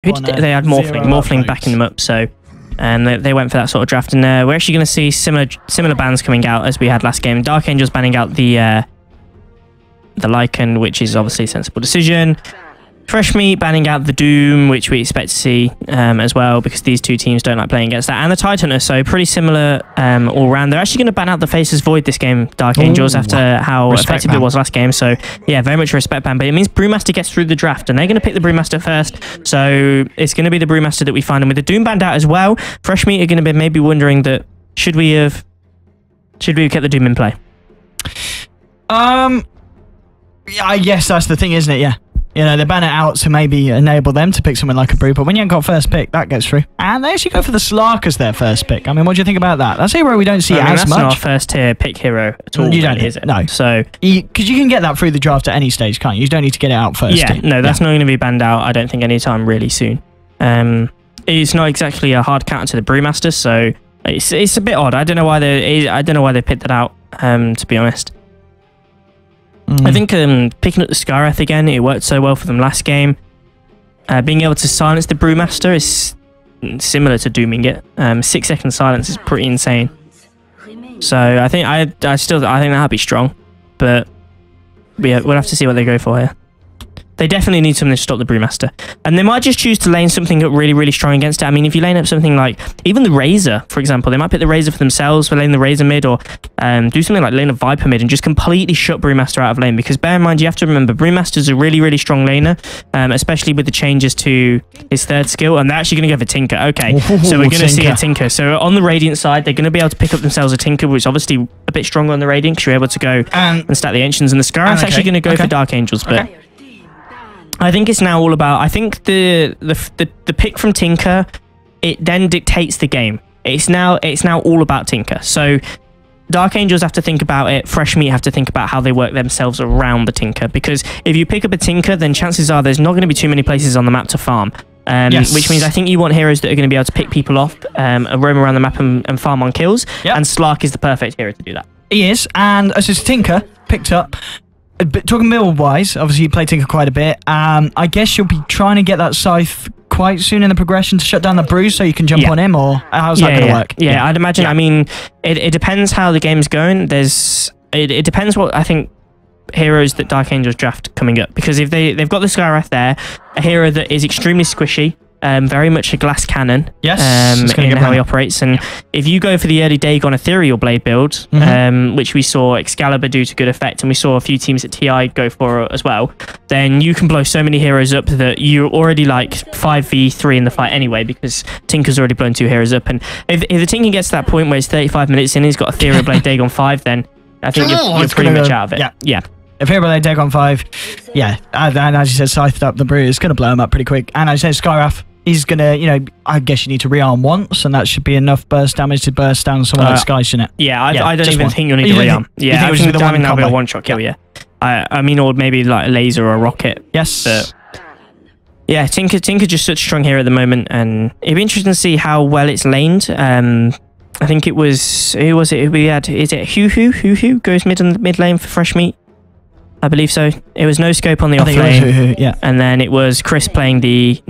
Who did they had Morphling. Morphling backing them up, so and they went for that sort of draft. And we're actually going to see similar bans coming out as we had last game. Dark Angels banning out the Lycan, which is obviously a sensible decision. Fresh Meat banning out the Doom, which we expect to see as well, because these two teams don't like playing against that. And the Titan, so pretty similar all round. They're actually going to ban out the Faceless Void this game, Dark Angels, after how effective it was last game. So yeah, very much a respect ban. But it means Brewmaster gets through the draft, and they're going to pick the Brewmaster first. So it's going to be the Brewmaster that we find. And with the Doom banned out as well, Fresh Meat are going to be maybe wondering that should we have kept the Doom in play? Yeah, I guess that's the thing, isn't it? Yeah. You know, they ban it out to maybe enable them to pick someone like a Brew, but when you ain't got first pick, that gets through. And they actually go for the Slark as their first pick. I mean, what do you think about that? That's a hero we don't see as much. That's not our first tier pick hero at all, you don't, really, is it? No. So, because you can get that through the draft at any stage, can't you? You don't need to get it out first. Yeah, no, that's not going to be banned out, I don't think, anytime really soon. It's not exactly a hard counter to the Brewmaster, so it's a bit odd. I don't know why they picked that out, to be honest. I think picking up the Skywrath again, it worked so well for them last game. Being able to silence the Brewmaster is similar to dooming it. 6-second silence is pretty insane. So I think I think that'll be strong, but we'll have to see what they go for here. They definitely need something to stop the Brewmaster. And they might just choose to lane something up really, really strong against it. I mean, if you lane up something like, even the Razor, for example, they might pick the Razor for themselves for lane the Razor mid, or do something like lane a Viper mid and just completely shut Brewmaster out of lane. Because bear in mind, you have to remember, Brewmaster's a really, really strong laner, especially with the changes to his third skill. And they're actually going to go for Tinker. Okay, so we're going to see a Tinker. So on the Radiant side, they're going to be able to pick up themselves a Tinker, which is obviously a bit stronger on the Radiant, because you're able to go and stack the Ancients. And the Scarab's actually going to go for Dark Angels, but... I think it's now all about... I think the pick from Tinker, it then dictates the game. It's now all about Tinker. So Dark Angels have to think about it. Fresh Meat have to think about how they work themselves around the Tinker. Because if you pick up a Tinker, then chances are there's not going to be too many places on the map to farm. Which means I think you want heroes that are going to be able to pick people off, roam around the map and farm on kills. Yep. And Slark is the perfect hero to do that. He is. And as his Tinker picked up... But talking build-wise, obviously you play Tinker quite a bit. I guess you'll be trying to get that Scythe quite soon in the progression to shut down the Brew so you can jump on him, or how's that going to work? Yeah, I'd imagine. I mean, it depends how the game's going. It depends what I think heroes that Dark Angels draft coming up, because if they've got the Skywrath there, a hero that is extremely squishy. Very much a glass cannon in how he operates. And if you go for the early Dagon Ethereal Blade build, which we saw Excalibur do to good effect, and we saw a few teams at TI go for as well, then you can blow so many heroes up that you're already like 5v3 in the fight anyway, because Tinker's already blown 2 heroes up. And if the Tinker gets to that point where he's 35 minutes in, he's got Ethereal Blade Dagon 5, then I think you're pretty much out of it. Yeah. If Ethereal Blade Dagon 5, and as you said, scythed up the Brew, it's going to blow him up pretty quick. And as I said, Skywrath, he's going to, I guess you need to rearm once, and that should be enough burst damage to burst down someone like Sky, shouldn't it? Yeah, I don't even think you'll need to rearm. Yeah, I think that'll be a one-shot kill, yeah. I mean, or maybe like a laser or a rocket. Yes. But yeah, Tinker's just such a strong hero at the moment, and it'd be interesting to see how well it's laned. I think it was, who was it? We had, is it Hoo goes mid lane for Fresh Meat? I believe so. It was no scope on the off lane, and then it was Chris playing the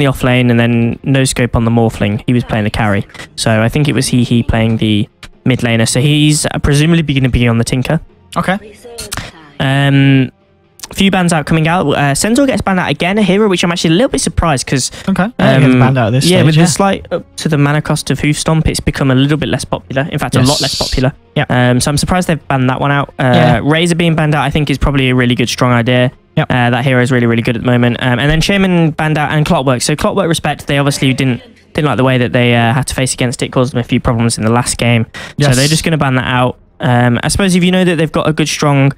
off lane, and then no scope on the Morphling. He was playing the carry. So I think it was he playing the mid laner. So he's presumably going to be on the Tinker. Okay. A few bans out coming out. Centaur gets banned out again, a hero which I'm actually a little bit surprised because gets banned out at this stage, with the slight up to the mana cost of Hoof Stomp, it's become a little bit less popular. In fact, a lot less popular. Yeah. So I'm surprised they've banned that one out. Razor being banned out, I think, is probably a really good, strong idea. Yep. That hero is really, really good at the moment. And then Shaman banned out and Clockwork. So Clockwork Respect, they obviously didn't like the way that they had to face against it. Caused them a few problems in the last game. So they're just going to ban that out. I suppose if you know that they've got a good, strong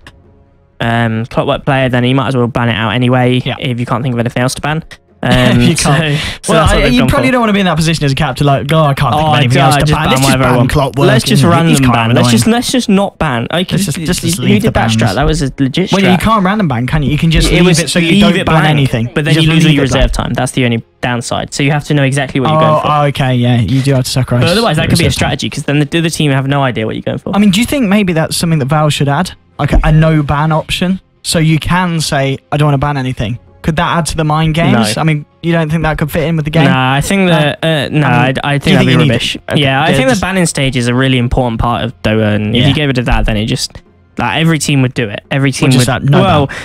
Clockwork player, then you might as well ban it out anyway if you can't think of anything else to ban. You can't. You probably don't want to be in that position as a captain. Like, I can't think of anything else to ban. Let's just ban Clockwork. Let's just random ban. Let's just not ban. You did that strat. That was a legit strat. Well, you can't random ban, can you? You can just leave it so you don't ban anything. But then you lose all your reserve time. That's the only downside. So you have to know exactly what you're going for. Oh, okay, yeah. You do have to sacrifice. But otherwise, that could be a strategy, because then the other team have no idea what you're going for. I mean, do you think maybe that's something that Valve should add? Like a no ban option? So you can say, I don't want to ban anything. Could that add to the mind games? No. I mean, you don't think that could fit in with the game? Nah, I think that I think that'd be rubbish. Okay, yeah, I think the banning stage is a really important part of Dota, and if you get rid of that, then it just every team would do it. Every team would.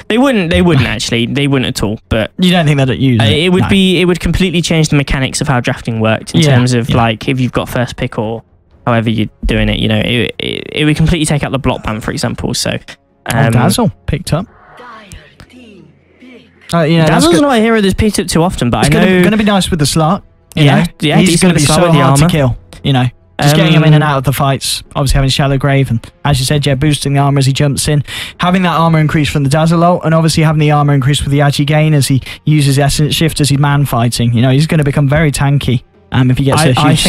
They wouldn't. They wouldn't actually. They wouldn't at all. But you don't think they'd use it? It would be. It would completely change the mechanics of how drafting worked in terms of like if you've got first pick or however you're doing it. You know, it would completely take out the block ban, for example. So, Dazzle picked up. Dazzle's not a hero that's picked up too often, but it's going to be nice with the Slark. Yeah, he's going to be so hard to kill. You know, just getting him in and out of the fights. Obviously having Shallow Grave, and as you said, boosting the armor as he jumps in, having that armor increase from the Dazzle ult, and obviously having the armor increase with the Agi gain as he uses Essence Shift as he's man fighting. You know, he's going to become very tanky. If he gets a huge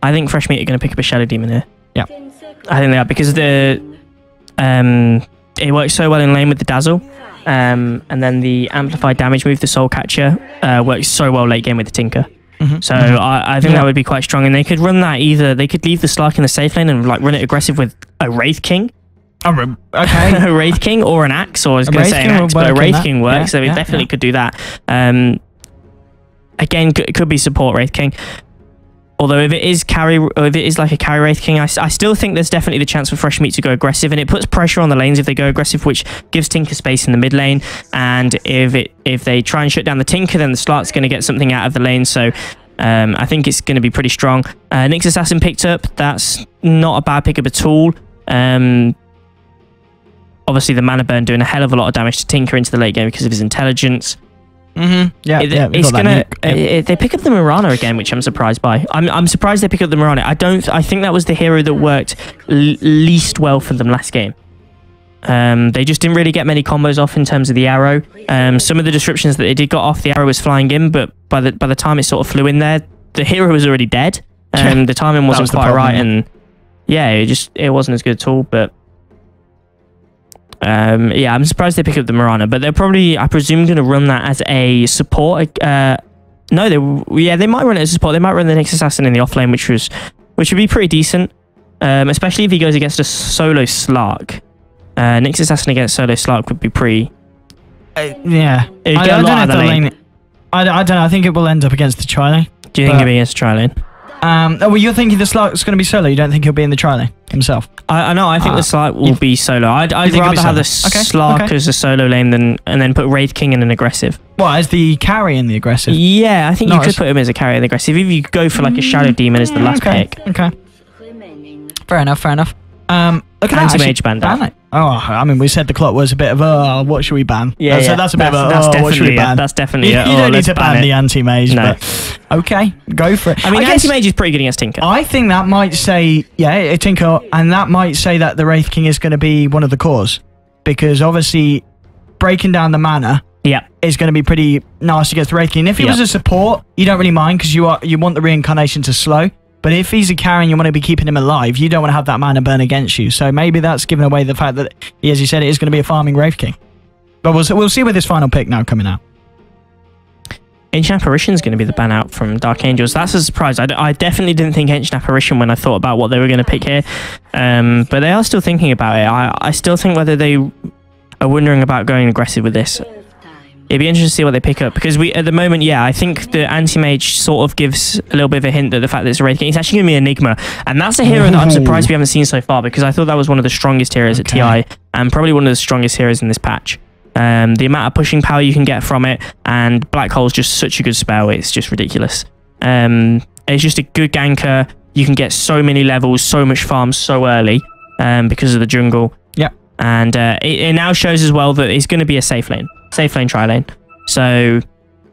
I think Fresh Meat are going to pick up a Shadow Demon here. Yeah, I think they are because it works so well in lane with the Dazzle. And then the amplified damage move, the Soul Catcher, works so well late game with the Tinker. So I think that would be quite strong. And they could run that either. They could leave the Slark in the safe lane and like run it aggressive with a Wraith King. Okay. A Wraith King or an Axe, or I was going to say an Axe, but a Wraith King works. So we definitely could do that. Again, it could be support Wraith King. Although if it is like a carry Wraith King, I still think there's definitely the chance for Fresh Meat to go aggressive, and it puts pressure on the lanes if they go aggressive, which gives Tinker space in the mid lane. And if they try and shut down the Tinker, then the Slark's going to get something out of the lane. So I think it's going to be pretty strong. Nyx Assassin picked up. That's not a bad pickup at all. Obviously, the Mana Burn doing a hell of a lot of damage to Tinker into the late game because of his intelligence. It's gonna. They pick up the Mirana again, which I'm surprised by. I'm surprised they pick up the Mirana. I think that was the hero that worked least well for them last game. They just didn't really get many combos off in terms of the arrow. Some of the disruptions that they did got off, the arrow was flying in, but by the time it sort of flew in there, the hero was already dead. The timing wasn't quite right, and it wasn't as good at all. But I'm surprised they pick up the Mirana, but they're probably, I presume, going to run that as a support. They might run it as a support. They might run the Nyx Assassin in the offlane, which would be pretty decent, especially if he goes against a solo Slark. Nyx Assassin against solo Slark would be pretty. I don't know. I think it will end up against the tri-lane. Do you think it'll be against the tri-lane? You're thinking the Slark's going to be solo. You don't think he'll be in the tri-lane himself? I know. I think the Slark will be solo. I'd rather have the Slark as a solo lane and then put Wraith King in an aggressive. Well, as the carry in the aggressive? Yeah, I think you could put him as a carry in the aggressive. If you go for like a Shadow Demon as the last pick. Okay. Fair enough. Look at Anti-Mage banned out. I mean, we said the clock was a bit of what should we ban? Yeah, that's a bit of what should we ban? That's definitely you don't need to ban the anti-mage, but okay, go for it. I mean, anti-mage is pretty good against Tinker. I think that might say, Tinker, and that might say that the Wraith King is going to be one of the cores, because obviously breaking down the mana is going to be pretty nasty against the Wraith King. If he was a support, you don't really mind because you want the reincarnation to slow. But if he's a carry and you want to be keeping him alive, you don't want to have that mana burn against you. So maybe that's giving away the fact that, as you said, it is going to be a farming Wraith King. But we'll see with this final pick now coming out. Ancient Apparition is going to be the ban out from Dark Angels. That's a surprise. I definitely didn't think Ancient Apparition when I thought about what they were going to pick here. But they are still thinking about it. I still think whether they are wondering about going aggressive with this. It'd be interesting to see what they pick up, because at the moment, I think the anti-mage sort of gives a little bit of a hint that the fact that it's a Wraith King, it's actually going to be Enigma, and that's a hero that I'm surprised we haven't seen so far, because I thought that was one of the strongest heroes at TI, and probably one of the strongest heroes in this patch. The amount of pushing power you can get from it, and Black Hole's just such a good spell, it's just ridiculous. It's just a good ganker. You can get so many levels, so much farm so early, because of the jungle. And it now shows as well that it's going to be a safe lane tri-lane. So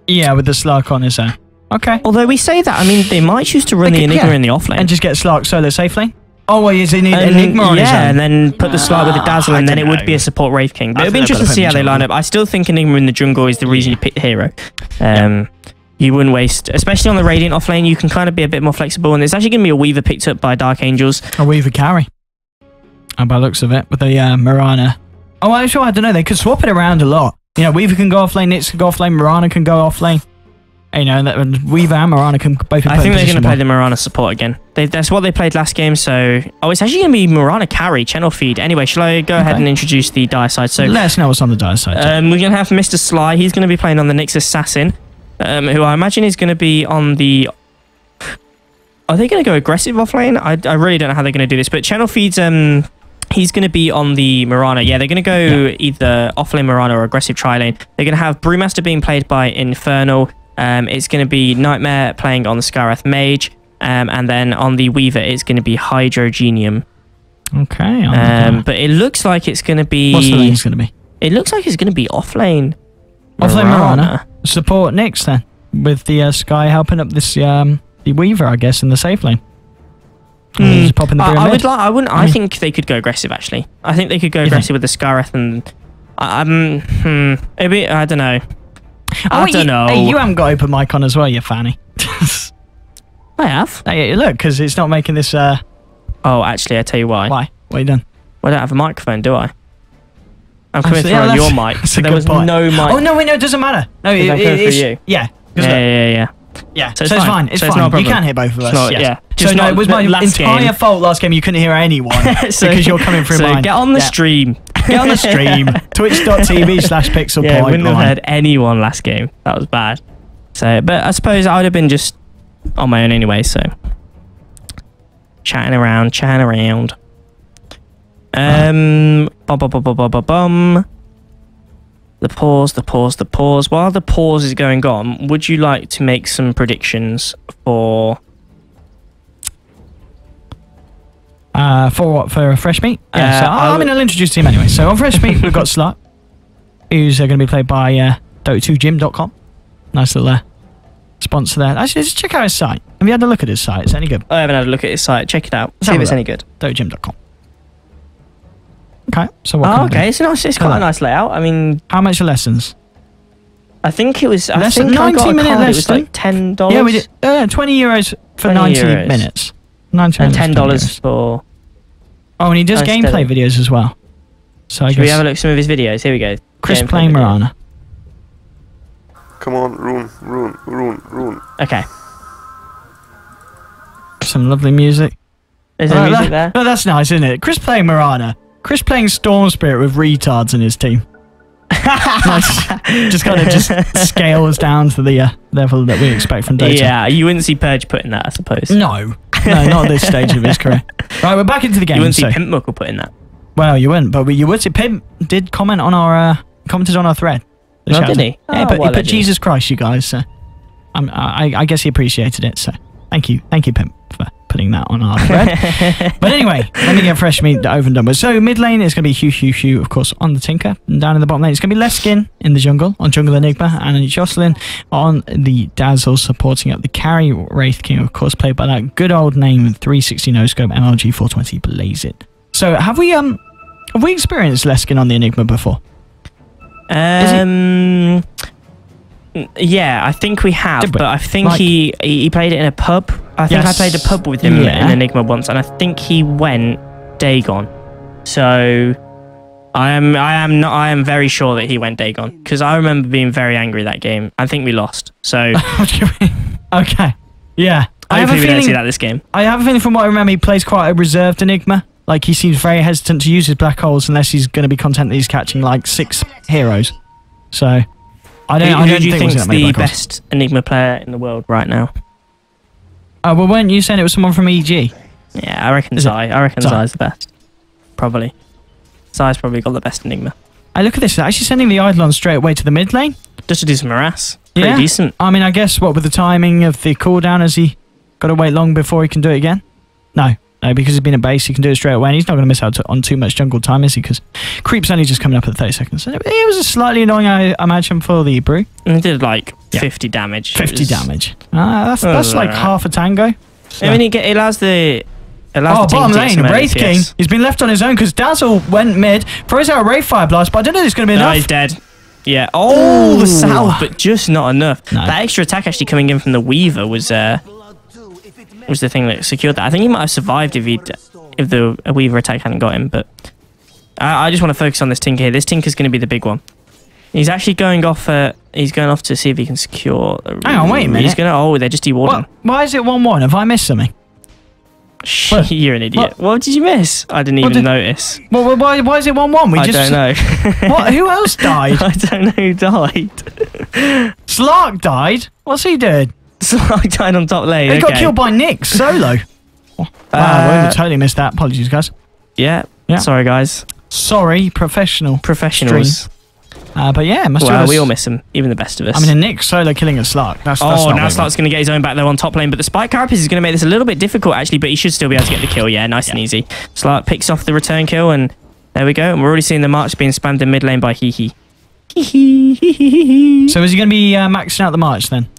with the Slark on his own. Okay. Although we say that, I mean, they might choose to run the Enigma in the offlane and just get Slark solo safe lane. Oh, well, is it Enigma on his own? And then put the Slark with the Dazzle, and then it would be a support Wraith King. But it'll be interesting to see how they line up. I still think Enigma in the jungle is the reason you pick the hero. You wouldn't waste, especially on the Radiant offlane, you can kind of be a bit more flexible, and there's actually going to be a Weaver picked up by Dark Angels. A Weaver carry. And by the looks of it, with the Mirana. Oh, I don't know. They could swap it around a lot. Weaver can go offlane, Nyx can go offlane, Mirana can go offlane. Weaver and Mirana can both be I think they're going to play the Mirana support again. That's what they played last game. So, it's actually going to be Mirana carry, channel feed. Anyway, shall I go ahead and introduce the dire side? So let us know what's on the dire side. We're going to have Mr. Sly. He's going to be playing on the Nyx Assassin, who I imagine is going to be on the... Are they going to go aggressive offlane? I really don't know how they're going to do this, but channel feeds... He's going to be on the Mirana. Yeah, they're going to go either offlane Mirana or aggressive tri-lane. They're going to have Brewmaster being played by Infernal. It's going to be Nightmare playing on the Skarath Mage. And then on the Weaver, it's going to be Hydrogenium. Okay. But it looks like it's going to be... What's the lane's going to be? It looks like it's going to be offlane. Offlane Mirana. Support Nyx then, with the Sky helping up this the Weaver, I guess, in the safe lane. Just popping the I think they could go aggressive, actually. I think they could go aggressive with the Skarath and... maybe, I don't know. I don't know. Hey, you haven't got open mic on as well, you fanny. I have. Hey, look, because it's not making this... Oh, actually, I tell you why. Why? What have you done? Well, I don't have a microphone, do I? I'm coming through on your mic. So there was no mic. Oh, no, wait, no, it doesn't matter. No, I'm coming through you. Yeah. Yeah. So it's fine. It's fine. You can hear both of us. Not, yeah. So no, it was my entire fault last game. You couldn't hear anyone because you're coming through mine. Get on the stream. Get on the stream. Twitch.tv/pixelpoint. Yeah, I wouldn't have heard anyone last game. That was bad. So, but I suppose I would have been just on my own anyway. So, chatting around. The pause. While the pause is going on, would you like to make some predictions for... For what? For Fresh Meat? Yeah, so I'll introduce the team anyway. So on Fresh Meat, we've got Slark, who's going to be played by Dota2Gym.com. Nice little sponsor there. Actually, just check out his site. Have you had a look at his site? Is it any good? I haven't had a look at his site. Check it out. See if it's any good. Dota2Gym.com. Okay, so what can I do? It's quite a nice layout. I mean... How much are lessons? I think it was... I think 90-minute lesson? It was like $10. Yeah, we did. €20 for 90 minutes. And $10 for... Oh, and he does gameplay videos as well. So Should we have a look at some of his videos? Here we go. Chris playing Mirana. Come on, rune. Okay. Some lovely music. Is there music there? No, that's nice, isn't it? Chris playing Mirana. Chris playing Storm Spirit with retards in his team. Nice. Just kind of scales down to the level that we expect from Dota. Yeah, you wouldn't see Purge putting that, I suppose. No, not at this stage of his career. Right, we're back into the game. You wouldn't see Pimp Muckle putting that. Well, you wouldn't, but you would see Pimp did comment on our commented on our thread. Oh, did he? Yeah, but he put Jesus Christ, you guys. So I guess he appreciated it. So thank you, Pimp, for putting that on our thread. But anyway, let me get Fresh Meat over and done with. So mid lane is going to be Hugh, of course, on the Tinker. And down in the bottom lane, it's going to be Leskin in the jungle, on Jungle Enigma, and Jocelyn on the Dazzle, supporting up the carry Wraith King, of course, played by that good old name, 360 no scope, MLG 420 Blaze It. So have we experienced Leskin on the Enigma before? Yeah, I think we have, but I think he played it in a pub. I think I played a pub with him in Enigma once, and I think he went Dagon. So I am very sure that he went Dagon, because I remember being very angry that game. I think we lost. So okay, yeah. Hopefully we don't see that this game. I have a feeling, from what I remember, he plays quite a reserved Enigma. Like, he seems very hesitant to use his black holes unless he's going to be content that he's catching like 6 heroes. So I don't. Who do you think is the best Enigma player in the world right now? Well, weren't you saying it was someone from EG? Yeah, I reckon Zai. I reckon Zai's the best. Probably. Zai's probably got the best Enigma. I look at this. They're actually sending the Eidolon straight away to the mid lane. Just to do some harass. Pretty decent. I mean, I guess, what, with the timing of the cooldown, has he got to wait long before he can do it again? No, because he's been a base, he can do it straight away, and he's not going to miss out on too much jungle time, is he? Because Creep's only just coming up at 30 seconds. So it was a slightly annoying, I imagine, for the Brew. And he did like 50 damage. 50 damage. That's like half a tango. So. I mean, it allows the... bottom lane, Wraith King. He's been left on his own because Dazzle went mid, throws out a Wraith Fire Blast, but I don't know if it's going to be enough. No, he's dead. Yeah. Oh, the salve, but just not enough. No. That extra attack actually coming in from the Weaver was the thing that secured that. I think he might have survived if the Weaver attack hadn't got him, but I just want to focus on this Tinker here. This Tinker's going to be the big one. He's actually going off. He's going off to see if he can secure. Hang on, wait a minute. He's going to. Oh, they're just dewarding. Why is it 1-1? Have I missed something? You're an idiot. What did you miss? I didn't even notice. Well, why is it 1-1? I don't know. What? Who else died? I don't know who died. Slark died? What's he doing? Slark died on top lane. He got killed by Nick solo. Wow, we totally missed that. Apologies, guys. Yeah. Sorry, guys. Sorry, professionals. Stream. But yeah, we all miss him, even the best of us. I mean, a Nick solo killing a Slark. That's now Slark's going to get his own back there on top lane, but the spike carapace is going to make this a little bit difficult, actually, but he should still be able to get the kill. Yeah, nice and easy. Slark picks off the return kill, and there we go. And we're already seeing the march being spammed in mid lane by Hee. So is he going to be maxing out the march then?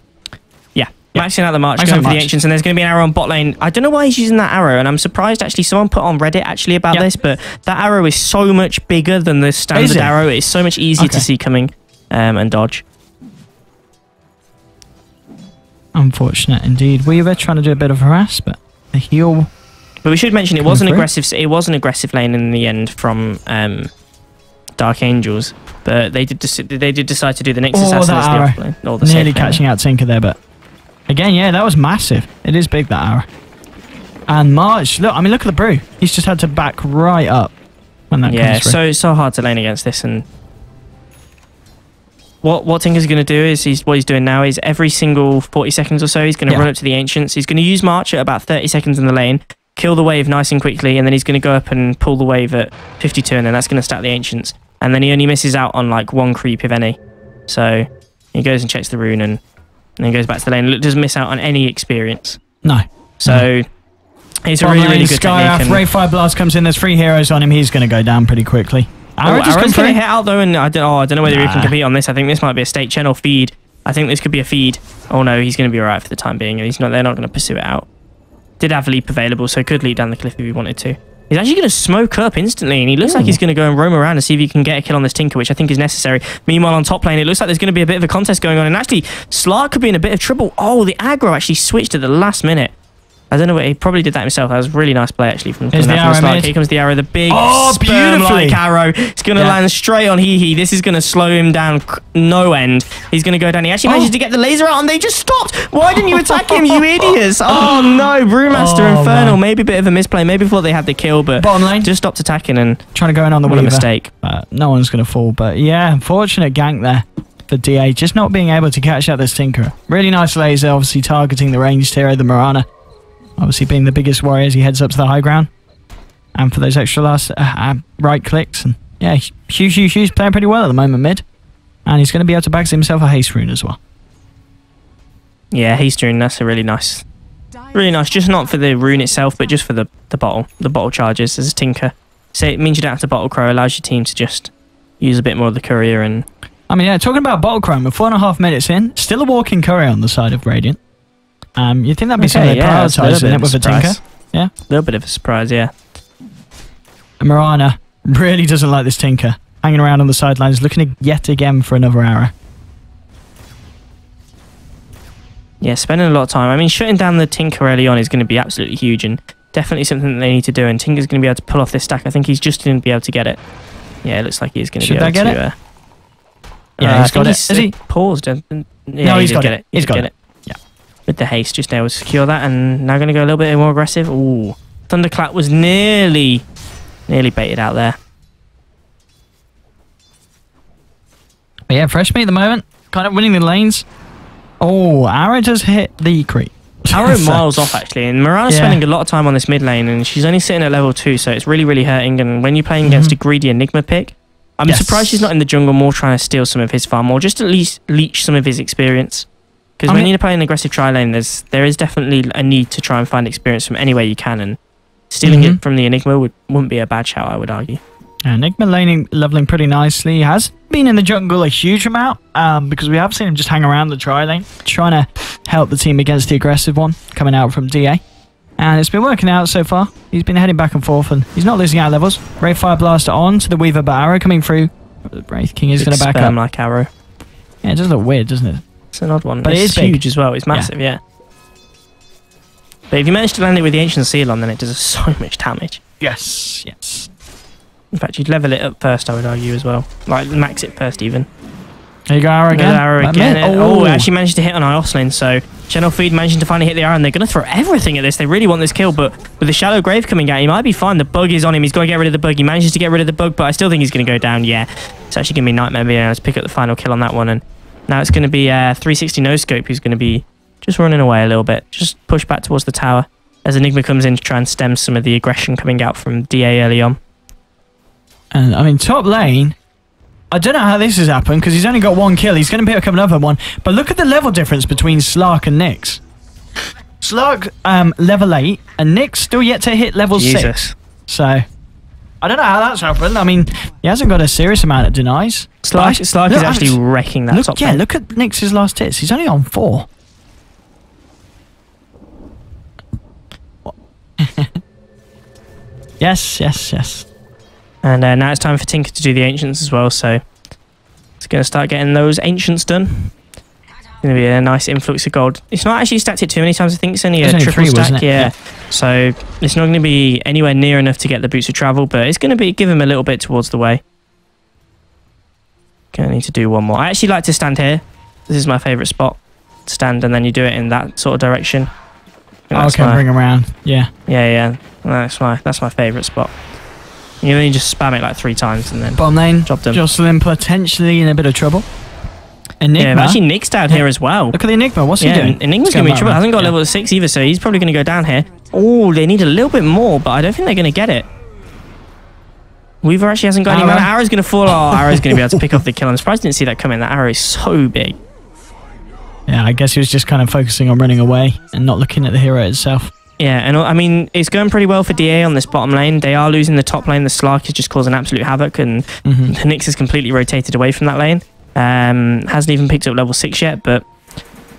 Maxing out the march, going for the ancients, and there's going to be an arrow on bot lane. I don't know why he's using that arrow, and I'm surprised actually someone put on Reddit actually about this, but that arrow is so much bigger than the standard arrow. It's so much easier to see coming and dodge. Unfortunate indeed. Weaver trying to do a bit of harass, but the heal. But we should mention it was an aggressive lane in the end from Dark Angels, but they did decide to do the next assassin as the off lane. Nearly catching out Tinker there, but again, yeah, that was massive. It is big, that arrow. And March, look, I mean, look at the brew. He's just had to back right up when that comes through. so hard to lane against this. And what Tinker's going to do is what he's doing now is every single 40 seconds or so, he's going to run up to the Ancients. He's going to use March at about 30 seconds in the lane, kill the wave nice and quickly, and then he's going to go up and pull the wave at 52, and then that's going to stack the Ancients. And then he only misses out on like one creep, if any. So he goes and checks the rune and then goes back to the lane. Doesn't miss out on any experience. No. So it's a really good technique. Ray Fire Blast comes in. There's 3 heroes on him. He's going to go down pretty quickly. Arrow's going to hit out though, and I don't know whether he can compete on this. I think this might be a state channel feed. I think this could be a feed. Oh no, he's going to be alright for the time being. They're not going to pursue it out. Did have leap available, so could leap down the cliff if he wanted to. He's actually going to smoke up instantly, and he looks like he's going to go and roam around and see if he can get a kill on this Tinker, which I think is necessary. Meanwhile, on top lane, it looks like there's going to be a bit of a contest going on, and actually, Slark could be in a bit of trouble. Oh, the aggro actually switched at the last minute. I don't know, he probably did that himself. That was a really nice play, actually, from Slark. Here comes the arrow, the big sperm-like arrow. It's going to land straight on Hee. This is going to slow him down no end. He's going to go down. He actually manages to get the laser out, and they just stopped. Why didn't you attack him, you idiots? Oh, no. Brewmaster Infernal. Man. Maybe a bit of a misplay. Maybe thought they had the kill, but bottom lane just stopped attacking and trying to go in on the Weaver. What a mistake. No one's going to fall, but yeah, unfortunate gank there. The DA just not being able to catch out this Tinker. Really nice laser, obviously targeting the ranged hero, the Mirana. Obviously being the biggest warrior as he heads up to the high ground. And for those extra last right clicks. And yeah, Hugh's playing pretty well at the moment mid. And he's going to be able to bag himself a haste rune as well. Yeah, haste rune, that's a really nice. Really nice, just not for the rune itself, but just for the bottle charges as a Tinker. So it means you don't have to bottle crow, allows your team to just use a bit more of the courier. And I mean, yeah, talking about bottle crow, we're 4.5 minutes in. Still a walking courier on the side of Radiant. You'd think that'd be something they prioritise in it with a Tinker. Yeah. A little bit of a surprise, yeah. And Mirana really doesn't like this Tinker. Hanging around on the sidelines, looking yet again for another arrow. Yeah, spending a lot of time. I mean, shutting down the Tinker early on is going to be absolutely huge and definitely something that they need to do. And Tinker's going to be able to pull off this stack. I think he's just going to be able to get it. Yeah, it looks like he's going to be able to. Should I get it? Yeah, he's got it. Is he paused? Yeah, no, he's got it. He's got it. With the haste, just able to secure that, and now going to go a little bit more aggressive. Ooh, Thunderclap was nearly baited out there. But yeah, fresh meat at the moment, kind of winning the lanes. Oh, Arrow does hit the creep. Arrow miles off actually, and Mirana's spending a lot of time on this mid lane, and she's only sitting at level 2, so it's really hurting. And when you're playing against a greedy Enigma pick, I'm surprised she's not in the jungle more trying to steal some of his farm, or just at least leech some of his experience. Because when you're playing aggressive tri lane, there is definitely a need to try and find experience from any way you can, and stealing it from the Enigma wouldn't be a bad shout, I would argue. Enigma laning, leveling pretty nicely. He has been in the jungle a huge amount, because we have seen him just hang around the tri lane, trying to help the team against the aggressive one coming out from DA. And it's been working out so far. He's been heading back and forth, and he's not losing out levels. Wraith Fire Blaster on to the Weaver, but Arrow coming through. The Wraith King is going to back up. Like Arrow. Yeah, it does look weird, doesn't it? It's an odd one, but it's huge as well. It's massive, yeah. But if you manage to land it with the Ancient Seal on, then it does so much damage. Yes. In fact, you'd level it up first, I would argue, as well. Like, max it first, even. There you go, arrow again. Arrow again. Oh, actually managed to hit on Ioslin. So Channel Feed managing to finally hit the arrow, and they're going to throw everything at this. They really want this kill, but with the Shallow Grave coming out, he might be fine. The bug is on him. He's got to get rid of the bug. He manages to get rid of the bug, but I still think he's going to go down. Yeah, it's actually going to be Nightmare being able to pick up the final kill on that one. And now it's going to be 360 No Scope who's going to be just running away a little bit. Just push back towards the tower as Enigma comes in to try and stem some of the aggression coming out from DA early on. And I mean, top lane, I don't know how this has happened because he's only got one kill. He's going to pick up another one. But look at the level difference between Slark and Nyx. Slark level 8 and Nyx still yet to hit level 6. So I don't know how that's happened. I mean, he hasn't got a serious amount of denies. Slark is actually wrecking that top lane. Yeah, look at Nyx's last hits. He's only on 4. Yes. And now it's time for Tinker to do the Ancients as well, so it's going to start getting those Ancients done. It's going to be a nice influx of gold. It's not actually stacked it too many times, I think it's only a triple stack, yeah. So it's not going to be anywhere near enough to get the Boots of Travel, but it's going to give him a little bit towards the way. Going to need to do one more. I actually like to stand here. This is my favourite spot. Stand and then you do it in that sort of direction. Okay, bring him around. Yeah. Yeah. That's my favourite spot. You only just spam it like 3 times and then bottom lane, drop them. Jocelyn potentially in a bit of trouble. Enigma. Yeah, actually Nick's down here as well. Look at the Enigma. What's he doing? Enigma's going to be in trouble. Hasn't got level 6 either, so he's probably going to go down here. Oh, they need a little bit more, but I don't think they're going to get it. Weaver actually hasn't got any mana. Arrow's going to fall. Oh, Arrow's going to be able to pick off the kill. I'm surprised I didn't see that coming. That arrow is so big. Yeah, I guess he was just kind of focusing on running away and not looking at the hero itself. Yeah, and I mean, it's going pretty well for DA on this bottom lane. They are losing the top lane. The Slark is just causing absolute havoc, and the Nyx has completely rotated away from that lane. Hasn't even picked up level 6 yet, but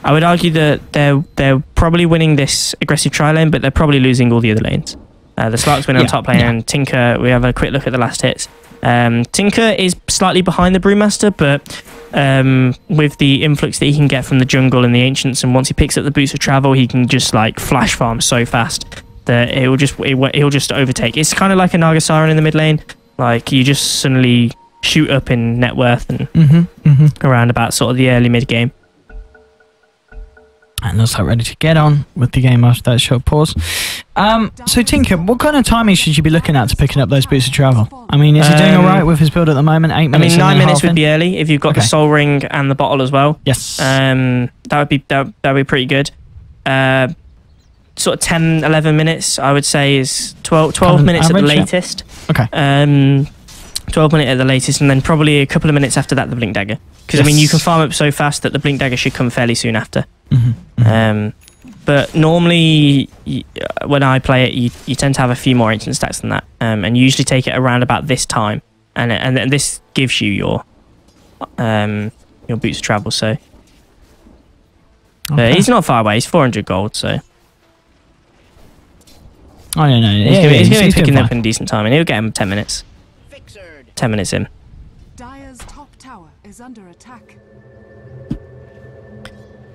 I would argue that they're probably winning this aggressive tri lane, but they're probably losing all the other lanes. The Slark's winning on top lane, and Tinker, we have a quick look at the last hits. Tinker is slightly behind the Brewmaster, but with the influx that he can get from the jungle and the Ancients, and once he picks up the Boots of Travel, he can just like flash farm so fast that he'll just overtake. It's kind of like a Nagasaran in the mid lane. Like you just suddenly shoot up in net worth and around about sort of the early mid game. And looks like ready to get on with the game after that short pause. So Tinker, what kind of timing should you be looking at to picking up those Boots of Travel? I mean, is he doing all right with his build at the moment? 8 minutes. I mean, 9 minutes would be early if you've got the Soul Ring and the bottle as well. Yes. That would be pretty good. Sort of 10, 11 minutes, I would say, is 12 minutes average, at the latest. Yeah. Okay. 12 minutes at the latest, and then probably a couple of minutes after that, the Blink Dagger. Because, I mean, you can farm up so fast that the Blink Dagger should come fairly soon after. But normally, when I play it, you tend to have a few more Ancient stacks than that. And you usually take it around about this time. And this gives you your Boots of Travel, so... Okay. He's not far away. He's 400 gold, so... Oh, no. He's going to be picking up in decent time, and he'll get him 10 minutes. 10 minutes in. Dire's top tower is under attack.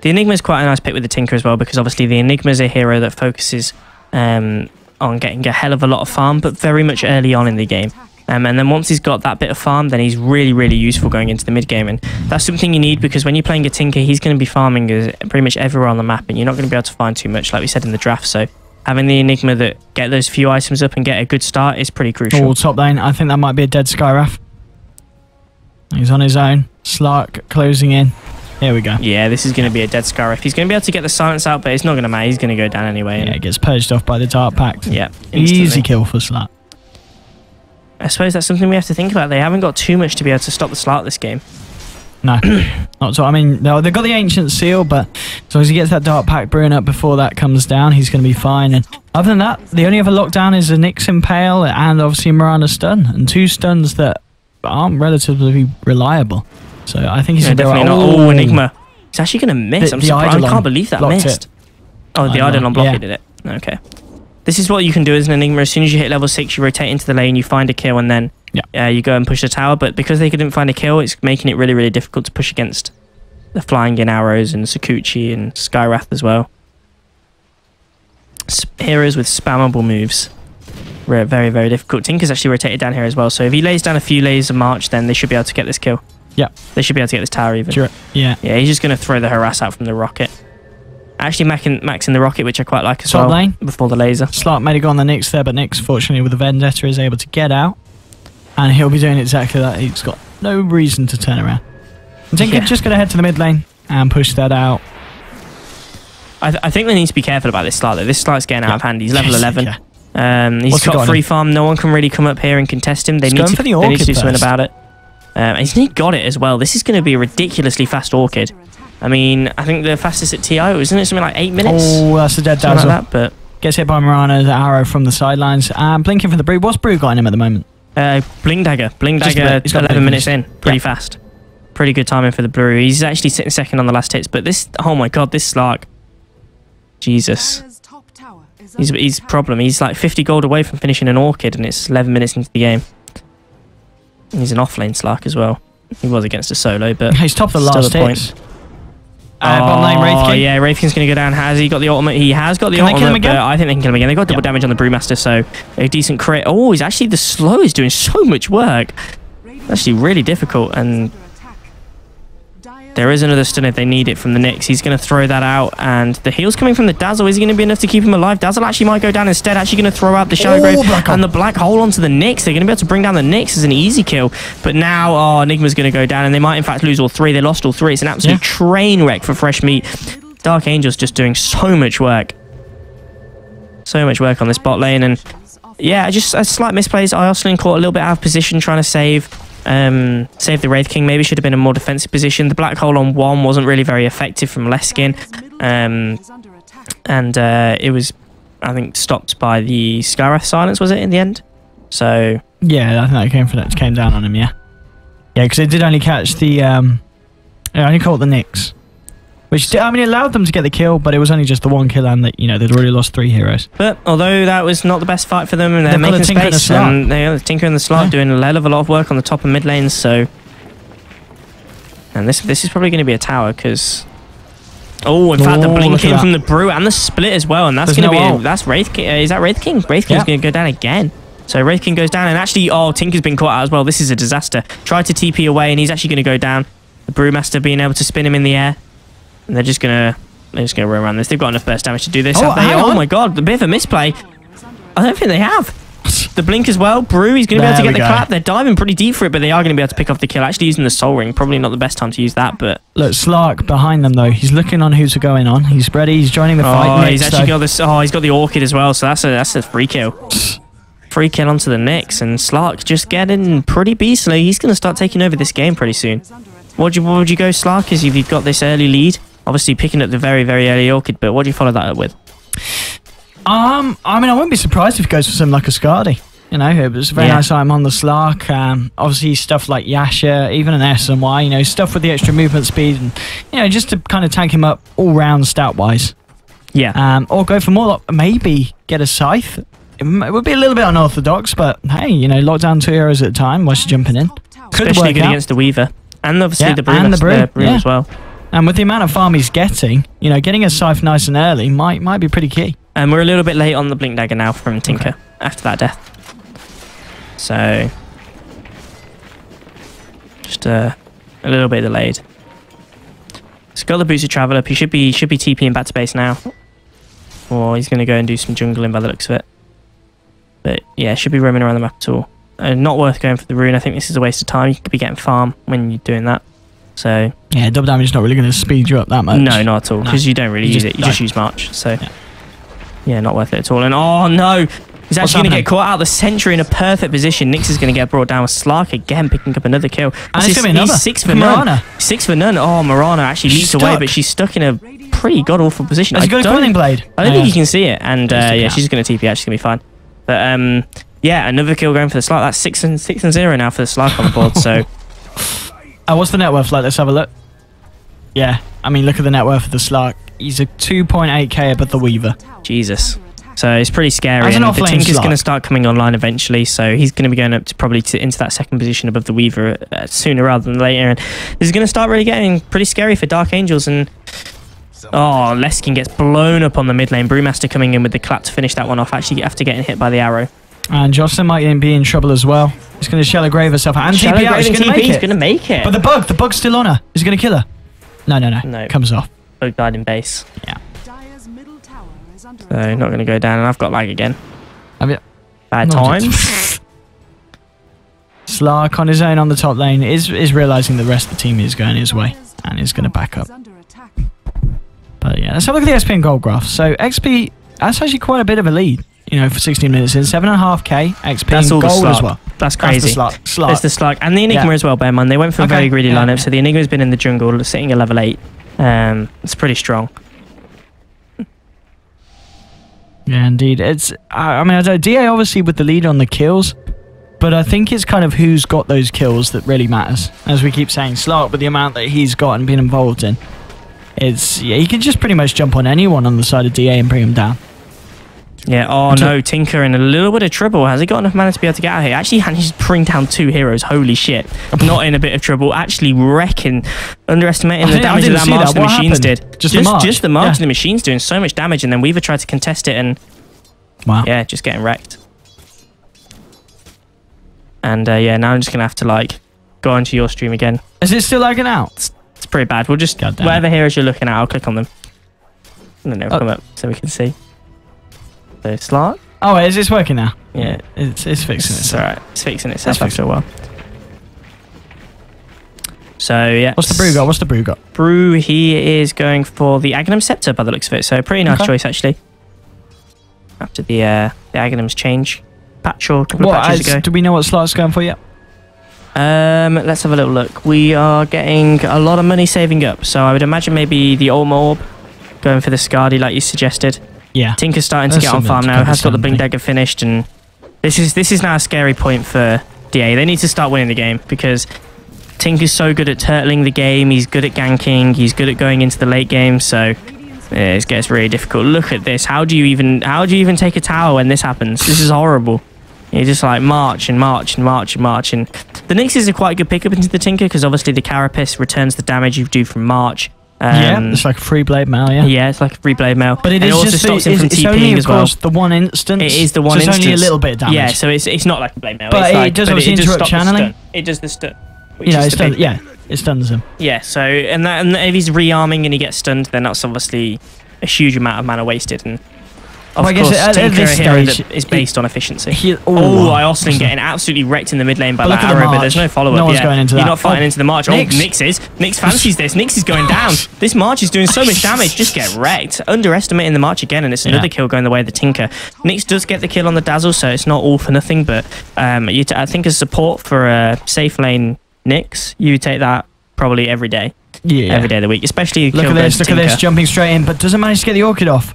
The Enigma is quite a nice pick with the Tinker as well, because obviously the Enigma is a hero that focuses on getting a hell of a lot of farm, but very much early on in the game. And then once he's got that bit of farm, then he's really, really useful going into the mid game. And that's something you need, because when you're playing a Tinker, he's going to be farming pretty much everywhere on the map, and you're not going to be able to find too much, like we said in the draft. So having the Enigma that get those few items up and get a good start is pretty crucial. Oh, top lane. I think that might be a dead Skywrath. He's on his own. Slark closing in. Here we go. Yeah, this is going to be a dead Skywrath. He's going to be able to get the silence out, but it's not going to matter. He's going to go down anyway. Yeah, it gets purged off by the Dark Pact. Yeah, instantly. Easy kill for Slark. I suppose that's something we have to think about. They haven't got too much to be able to stop the Slark this game. No, not so. I mean, no, they've got the Ancient Seal, but as long as he gets that Dark Pact brewing up before that comes down, he's going to be fine. And other than that, the only other lockdown is a Nyx Impale and obviously Miranda Stun, and 2 stuns that aren't relatively reliable. So I think he's definitely not. Oh, Enigma. He's actually going to miss. I can't believe that missed. Oh, the Eidolon blockaded it. Okay. This is what you can do as an Enigma. As soon as you hit level 6, you rotate into the lane, you find a kill, and then you go and push the tower. But because they couldn't find a kill, it's making it really, really difficult to push against the flying in arrows and Sakuchi and Skywrath as well. Heroes with spammable moves. Very, very difficult. Tinker's actually rotated down here as well. So if he lays down a few layers of march, then they should be able to get this kill. Yep. They should be able to get this tower even. Sure. Yeah. Yeah, he's just going to throw the harass out from the rocket. Actually, maxing the rocket, which I quite like as Top well. lane. Before the laser. Slark made it go on the Nyx there, but Nyx, fortunately, with the Vendetta, is able to get out. And he'll be doing exactly that. He's got no reason to turn around. I think he's just going to head to the mid lane and push that out. I think they need to be careful about this Slark, though. This Slark's getting out of hand. He's level 11. Yeah. He's got free farm. No one can really come up here and contest him. They need to do something about it. He's got it as well. This is going to be a ridiculously fast Orchid. I mean, I think the fastest at TI, wasn't it something like 8 minutes? Oh, that's a dead dazzle. Like that, but gets hit by Mirana's arrow from the sidelines. Blinking for the Brew. What's Brew got in him at the moment? Bling Dagger. Bling Dagger, 11 minutes in. Pretty fast. Pretty good timing for the Brew. He's actually sitting second on the last hits, but this, oh my god, this Slark. Jesus. He's a problem. He's like 50 gold away from finishing an Orchid, and it's 11 minutes into the game. He's an offlane Slark as well. He was against a solo, but he's top of the last hits. Bottom lane, Wraith King. Yeah, Wraith King's going to go down. Has he got the ultimate? He has got the ultimate, but I think they can kill him again. They got double damage on the Brewmaster, so a decent crit. Oh, he's actually the slow is doing so much work. Actually, really difficult, and there is another stun if they need it from the Nyx. He's going to throw that out, and the heal's coming from the Dazzle. Is he going to be enough to keep him alive? Dazzle actually might go down instead. Actually going to throw out the Shadow Grave and the Black Hole onto the Nyx. They're going to be able to bring down the Nyx as an easy kill. But now, Enigma's going to go down, and they might in fact lose all three. They lost all three. It's an absolute train wreck for Fresh Meat. Dark Angel's just doing so much work. So much work on this bot lane, and yeah, just a slight misplays. Iosling caught a little bit out of position trying to save the Wraith King. Maybe should have been in a more defensive position. The Black Hole on 1 wasn't really very effective from Leskin, and it was, I think, stopped by the Skywrath silence, was it, in the end? So yeah, I think that came down on him. Yeah, because it did only catch the it only caught the Nyx, which did, I mean, it allowed them to get the kill, but it was only just the one kill, and that, you know, they'd already lost 3 heroes. But although that was not the best fight for them, and they're making space, and the Tinker and the Slark doing a hell of a lot of work on the top and mid lanes. So, and this is probably going to be a tower, because in fact the blink in from the Brew and the split as well, and that's going to be that's Wraith King. Is that Wraith King? Wraith King's going to go down again. So Wraith King goes down, and actually, Tinker's been caught out as well. This is a disaster. Tried to TP away, and he's actually going to go down. The Brewmaster being able to spin him in the air. And they're just gonna run around this. They've got enough burst damage to do this. Oh my god, a bit of a misplay. I don't think they have. The blink as well. Brew, he's going to be able to get the clap. They're diving pretty deep for it, but they are going to be able to pick off the kill. Actually using the Soul Ring. Probably not the best time to use that, but... Look, Slark behind them, though. He's looking on who's going on. He's ready. He's joining the fight. He's actually got this... he's got the Orchid as well, so that's a free kill. Free kill onto the Nyx, and Slark just getting pretty beastly. He's going to start taking over this game pretty soon. What would you go, Slark, as if you've got this early lead? Obviously picking up the very, very early Orchid, but what do you follow that up with? I mean, I wouldn't be surprised if it goes for something like a Skadi. You know, it was a very nice item on the Slark. Obviously, stuff like Yasha, even an S and Y, you know, stuff with the extra movement speed, and, you know, just to kind of tank him up all round stat-wise. Yeah. Or go for more, maybe get a Scythe. It would be a little bit unorthodox, but hey, you know, lock down 2 heroes at a time whilst you're jumping in. Especially good against the Weaver. And obviously the Brew as well. And with the amount of farm he's getting, you know, getting a Scythe nice and early might be pretty key. And we're a little bit late on the Blink Dagger now from Tinker after that death. So, just a little bit delayed. He's got the Boots of Travel up. He should be TPing back to base now. Or he's going to go and do some jungling by the looks of it. But yeah, should be roaming around the map at all. Not worth going for the rune. I think this is a waste of time. You could be getting farm when you're doing that. So yeah, double damage is not really going to speed you up that much. No, not at all, because you don't really use it. You just use March. So yeah, not worth it at all. And oh no, he's actually going to get caught out of the sentry in a perfect position. Nyx is going to get brought down with Slark again, picking up another kill. And it's going to be another. 6 for none. 6 for none. Oh, Mirana actually leaps away, but she's stuck in a pretty god-awful position. Has he got a Quelling Blade? I don't think you can see it. And yeah, she's going to TP out. She's going to be fine. But yeah, another kill going for the Slark. That's 6 and 0 now for the Slark on the board. So what's the net worth like? Let's have a look. Yeah, I mean, look at the net worth of the Slark. He's a 2.8k above the Weaver. Jesus. So it's pretty scary. And the Tinker's going to start coming online eventually, so he's going to be going up to probably into that second position above the Weaver sooner rather than later. And this is going to start really getting pretty scary for Dark Angels. And Leskin gets blown up on the mid lane. Brewmaster coming in with the clap to finish that one off, actually after getting hit by the arrow. And Jocelyn might be in trouble as well. He's going to shallow grave herself. And Shallow TP out. grave She's and going to TP, make he's it. going to make it. But the bug's still on her. Is he going to kill her? No. No. Comes off. Bug died in base. Yeah. Dyer's middle tower is under So attack. not going to go down, and I've got lag again. Have you? Bad No, time. Slark on his own on the top lane is realising the rest of the team is going his way and is going to back up. Is under attack. But yeah, let's have a look at the XP and gold graph. So XP, that's actually quite a bit of a lead, you know, for 16 minutes in. 7.5k XP That's and all the gold Slark. as well. That's crazy. That's the Slark. There's the Slark and the Enigma Yeah. as well, bear in mind. They went for a Okay, very greedy yeah, lineup, yeah. so the Enigma's been in the jungle, sitting at level 8. It's pretty strong. Yeah, indeed. It's, I mean, I don't, DA obviously with the lead on the kills, but I think it's kind of who's got those kills that really matters. As we keep saying, Slark with the amount that he's got and been involved in, yeah, he can just pretty much jump on anyone on the side of DA and bring him down. Yeah, oh no, Tinker in a little bit of trouble. Has he got enough mana to be able to get out of here? Actually, he's bring down 2 heroes. Holy shit. Not in a bit of trouble. Actually wrecking, underestimating the damage that March of the Machines did. Just the March? Just the March Yeah. of the Machines doing so much damage, and then Weaver tried to contest it, and Wow. yeah, just getting wrecked. And yeah, now I'm just going to have to like go onto your stream again. Is it still lagging out? It's pretty bad. We'll just, God damn whatever heroes you're looking at, I'll click on them. And then they'll come up so we can see. So Slark. Oh, is this working now? Yeah. It's fixing It's itself. alright. It's fixing itself It's after a while. So yeah. What's the brew got? What's the brew got? Brew, he is going for the Aghanim Scepter by the looks of it. So pretty nice Okay. choice actually. After the Aghanim's change patch or a couple of patches ago. Do we know what Slark's going for yet? Let's have a little look. We are getting a lot of money saving up. So I would imagine maybe the Ulma Orb, going for the Scardy like you suggested. Yeah. Tinker's starting to That's get on something farm to now. cover Has got the Blink something. Dagger finished, and this is now a scary point for DA. They need to start winning the game because Tinker's so good at turtling the game. He's good at ganking. He's good at going into the late game. So yeah, it gets really difficult. Look at this. How do you even take a tower when this happens? This is horrible. You just like march and march and march and march. And the Nyx is a quite good pickup into the Tinker because obviously the Carapace returns the damage you do from march. Yeah, it's like a free blade mail, yeah. Yeah, it's like a free blade mail. But it is also just stops him from it's only, TPing of as well. course, the one instance. It is the one so it's instance. only a little bit of damage. Yeah, so it's not like a blade mail. But it's it like, does but obviously it does interrupt stop the channeling. stun. It does the stun. You know, it stuns him. Yeah, so and if he's rearming and he gets stunned, then that's obviously a huge amount of mana wasted. And of Well, I guess course, at Tinker, this a hero stage, that is based on efficiency. Oh, Iosling getting absolutely wrecked in the mid lane by But look that at the arrow, but march. there's no follow-up. No one's going into You're that. not fighting Oh, into the march. Nyx. Nyx is. Nyx fancies this. Nyx is going down. This march is doing so much damage. Just get wrecked. Underestimating the march again, and it's another kill going the way of the Tinker. Nyx does get the kill on the Dazzle, so it's not all for nothing, but I think as support for a safe lane Nyx, you take that probably every day. Yeah. Every day of the week, especially Look at this, jumping straight in, but doesn't manage to get the Orchid off,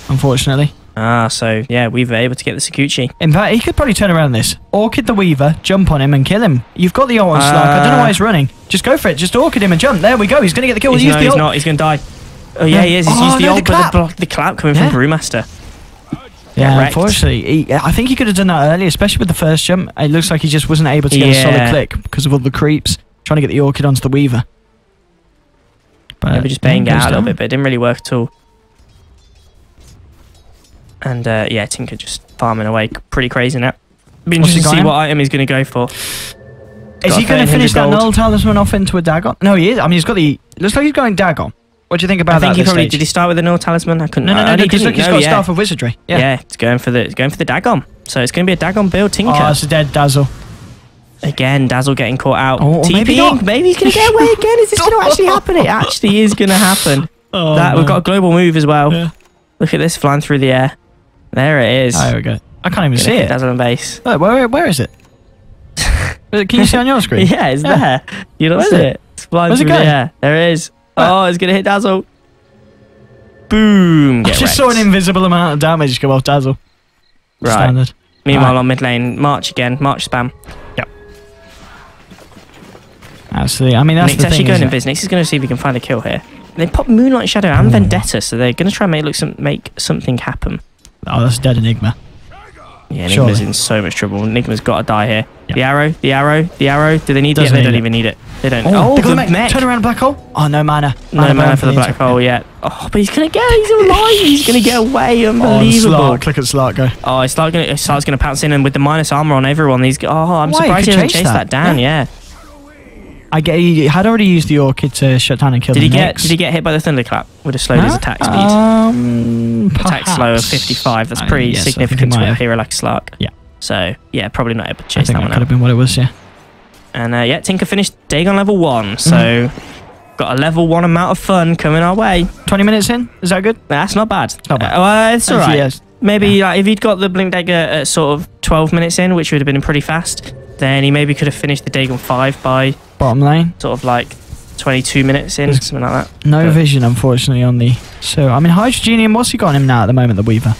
unfortunately. So yeah, we were able to get the Sakuchi. In fact, he could probably turn around this. Orchid the Weaver, jump on him and kill him. You've got the ult on Slark. I don't know why he's running. Just go for it. Just Orchid him and jump. There we go. He's going to get the kill. He's Use the ult. not. He's going to die. Oh yeah, he is. He's used the no, ult, but the clap coming from Brewmaster. Yeah, wrecked. unfortunately. I think he could have done that earlier, especially with the first jump. It looks like he just wasn't able to get a solid click because of all the creeps trying to get the Orchid onto the Weaver. But Maybe just banging it out a little bit, but it didn't really work at all. And yeah, Tinker just farming away pretty crazy now. Be interesting to see what item he's going to go for. Is he going to finish that Null Talisman off into a Dagon? No, he is. I mean, he's got the... Looks like he's going Dagon. What do you think about that? I think he probably... Did he start with the Null Talisman? I couldn't... No, because look, he's got Staff of Wizardry. Yeah, it's going for the Dagon. So it's going to be a Dagon build Tinker. Oh, it's a dead Dazzle. Again, Dazzle getting caught out. Oh, maybe not. Maybe he's going to get away again. Is this going to actually happen? It actually is going to happen. We've got a global move as well. Yeah. Look at this flying through the air. There it is. Oh, there we go. I can't even see it. Dazzle on base. Look, where is it? Can you see on your screen? Yeah, it's there. You don't see it. It's flying through the air. There it is. Oh, it's going to hit Dazzle. Boom. I just saw an invisible amount of damage come off Dazzle. Right. Standard. Meanwhile, on mid lane, March again. March spam. Yep. Absolutely. I mean, that's Nick's the thing. Actually going in business. He's going to see if he can find a kill here. They pop Moonlight Shadow and Vendetta, so they're going to try and make something happen. Oh, that's a dead Enigma. Yeah, Enigma's in so much trouble. Enigma's got to die here. Yeah. The arrow. Do they need it? They don't even need it. They don't. Oh, the mech. Turn around, black hole. Oh, no mana. No mana for the black hole yet. Oh, but he's going to get. He's alive. He's going to get away. Unbelievable. Oh, click at Slark, go. Oh, Slark's going to pounce in, and with the minus armor on everyone, I'm surprised he hasn't chased that down. Yeah. I get. He had already used the Orchid to shut down and kill the Nyx. Did he get hit by the thunderclap? Would have slowed his attack speed. Attack slow of 55. That's pretty significant to a hero like Slark. Yeah. So yeah, probably not able to chase that one out. Could have been what it was. Yeah. And yeah, Tinker finished Dagon level 1. So got a level 1 amount of fun coming our way. 20 minutes in. Is that good? That's not bad. It's not bad. It's all right. Maybe like, if he'd got the Blink Dagger at sort of 12 minutes in, which would have been pretty fast, then he maybe could have finished the Dagon 5 by bottom lane. Sort of like 22 minutes in, something like that. No vision, unfortunately, on the... So, I mean, Hydrogenium, what's he got on him now at the moment, the Weaver?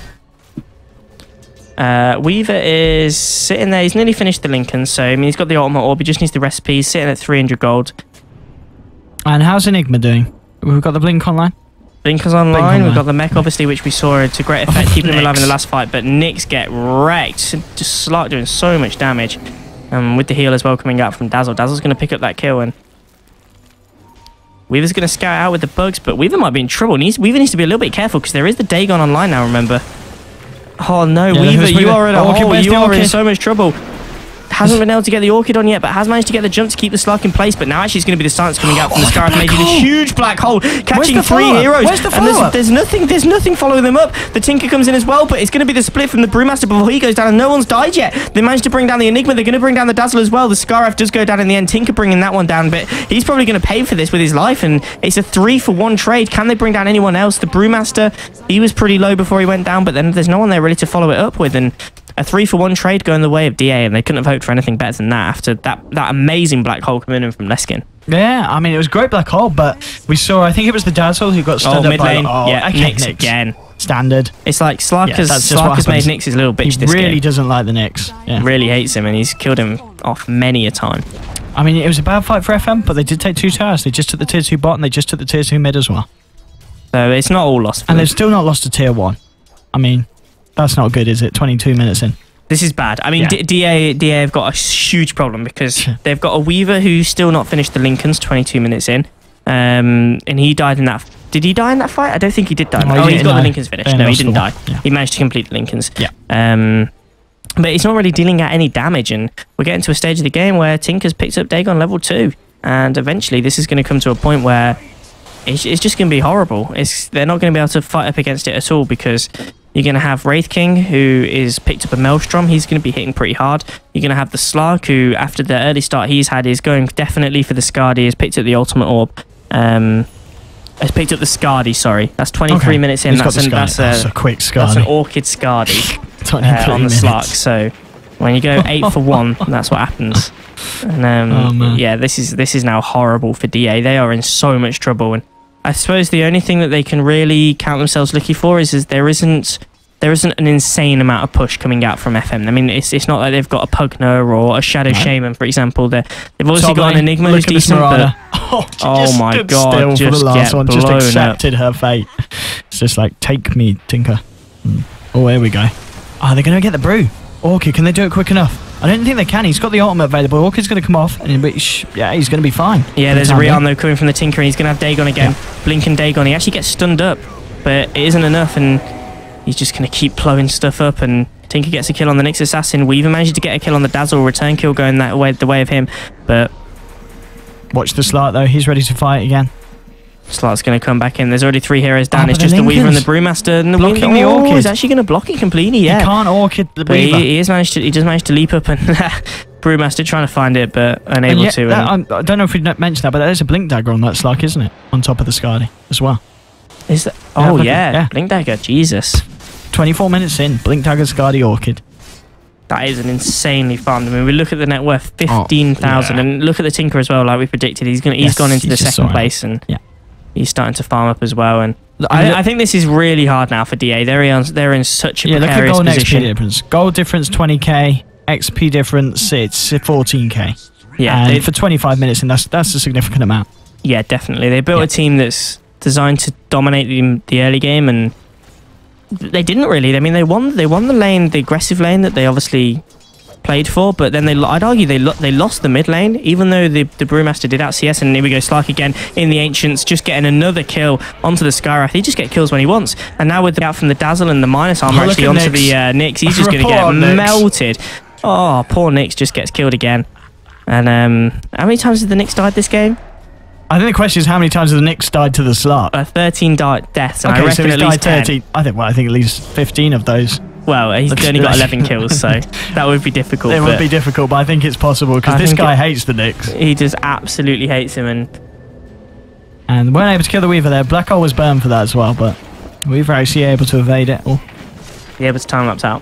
Weaver is sitting there. He's nearly finished the Lincoln, so I mean, he's got the ultimate orb. He just needs the recipe. He's sitting at 300 gold. And how's Enigma doing? We've got the Blink online? Blinkers online. We've got the mech, obviously, which we saw to great effect, keeping him alive in the last fight. But Nyx get wrecked. Just Slark doing so much damage. With the heal as well coming out from Dazzle. Dazzle's going to pick up that kill, and Weaver's going to scout out with the bugs, but Weaver might be in trouble. Weaver needs to be a little bit careful because there is the Dagon online now, remember. Oh no, yeah, Weaver, you are in a hole. You are in so much trouble. Hasn't been able to get the Orchid on yet, but has managed to get the jump to keep the Slark in place. But now actually it's going to be the silence coming out from the Scarf, making a huge black hole, catching 3 heroes. Where's the and there's nothing following them up. The Tinker comes in as well, but it's going to be the split from the Brewmaster before he goes down, and no one's died yet. They managed to bring down the Enigma. They're going to bring down the Dazzle as well. The Scarf does go down in the end. Tinker bringing that one down, but he's probably going to pay for this with his life, and it's a 3-for-1 trade. Can they bring down anyone else? The Brewmaster, he was pretty low before he went down, but then there's no one there really to follow it up with, and a 3-for-1 trade going the way of DA, and they couldn't have hoped for anything better than that after that amazing black hole coming in from Leskin. Yeah, I mean, it was great black hole, but we saw, I think it was the Dazzle who got stunned up by... Nyx again. Standard. It's like Slark has made Nyx his little bitch this game. He really doesn't like the Nyx. Yeah. Really hates him, and he's killed him off many a time. I mean, it was a bad fight for FM, but they did take 2 towers. They just took the tier 2 bot, and they just took the tier 2 mid as well. So it's not all lost. And they've still not lost to tier 1. I mean... That's not good, is it? 22 minutes in. This is bad. I mean, DA have got a huge problem because they've got a Weaver who's still not finished the Lincolns 22 minutes in. And he died in that... Did he die in that fight? I don't think he did die. Oh, he's got the Lincolns finished. No, he didn't die. Yeah. He managed to complete the Lincolns. Yeah. But he's not really dealing out any damage, and we're getting to a stage of the game where Tinker's picked up Dagon level 2. And eventually this is going to come to a point where it's just going to be horrible. They're not going to be able to fight up against it at all because... You're going to have Wraith King, who is picked up a Maelstrom. He's going to be hitting pretty hard. You're going to have the Slark, who, after the early start he's had, is going definitely for the Skadi. Has picked up the Ultimate Orb. Has picked up the Skadi, sorry. That's 23 minutes in. That's a quick Skadi. That's an Orchid Skadi on the Slark. So when you go 8-for-1, that's what happens. And yeah, this is now horrible for DA. They are in so much trouble. And I suppose the only thing that they can really count themselves lucky for is there isn't an insane amount of push coming out from FM. I mean, it's not like they've got a Pugner or a Shadow Shaman, for example. They've obviously got an Enigma who's decent, but oh my god, just for the last one, just accepted her fate. It's just like, take me, Tinker. Oh, here we go. Oh, they're going to get the brew. Orchid, can they do it quick enough? I don't think they can. He's got the ultimate available. Orchid's going to come off, and yeah, he's going to be fine. Yeah, there's a Rion though coming from the Tinker, and he's going to have Dagon again. Blinking Dagon. He actually gets stunned up, but it isn't enough, and he's just going to keep blowing stuff up, and Tinker gets a kill on the Nyx Assassin. Weaver managed to get a kill on the Dazzle, return kill going that way, the way of him, but... Watch the Slark though. He's ready to fight again. Slark's going to come back in. There's already 3 heroes down. It's just the Weaver and the Brewmaster. And blocking the Orchid. He's actually going to block it completely, yeah. He can't Orchid the Weaver. He does manage to leap up, and Brewmaster trying to find it, but unable to. I don't know if we mentioned that, but there's a Blink Dagger on that Slark, isn't it? On top of the Skadi as well. Is that? Oh, yeah. Blink Dagger. Jesus. 24 minutes in. Blink Dagger, Skadi, Orchid. That is an insanely farmed. I mean, we look at the net worth, 15,000, and look at the Tinker as well, like we predicted. He's gone into the second place, and he's starting to farm up as well. And I think this is really hard now for DA. They're in such a precarious position. XP difference. Gold difference 20k, XP difference it's 14k. Yeah, and for 25 minutes, and that's a significant amount. Yeah, definitely. They built a team that's designed to dominate the early game, and they didn't really. I mean, they won the lane, the aggressive lane that they obviously played for, but then I'd argue they lost the mid lane, even though the Brewmaster did out CS. And here we go, Slark again in the Ancients, just getting another kill onto the Skywrath. He just get kills when he wants, and now with the out from the Dazzle and the minus armor actually onto the Nyx, he's just going to get melted. Oh, poor Nyx just gets killed again. And how many times has the Nyx died this game? I think the question is how many times has the Nyx died to the Slark? 13 deaths, and okay, I reckon so he's at least died 13. I think at least 15 of those. Well, he's only got 11 kills, so that would be difficult. It would be difficult, but I think it's possible because this guy hates the Nyx. He just absolutely hates him, and weren't able to kill the Weaver there. Black Hole was burned for that as well, but Weaver actually able to evade it. Oh. Yeah, but time lapse out.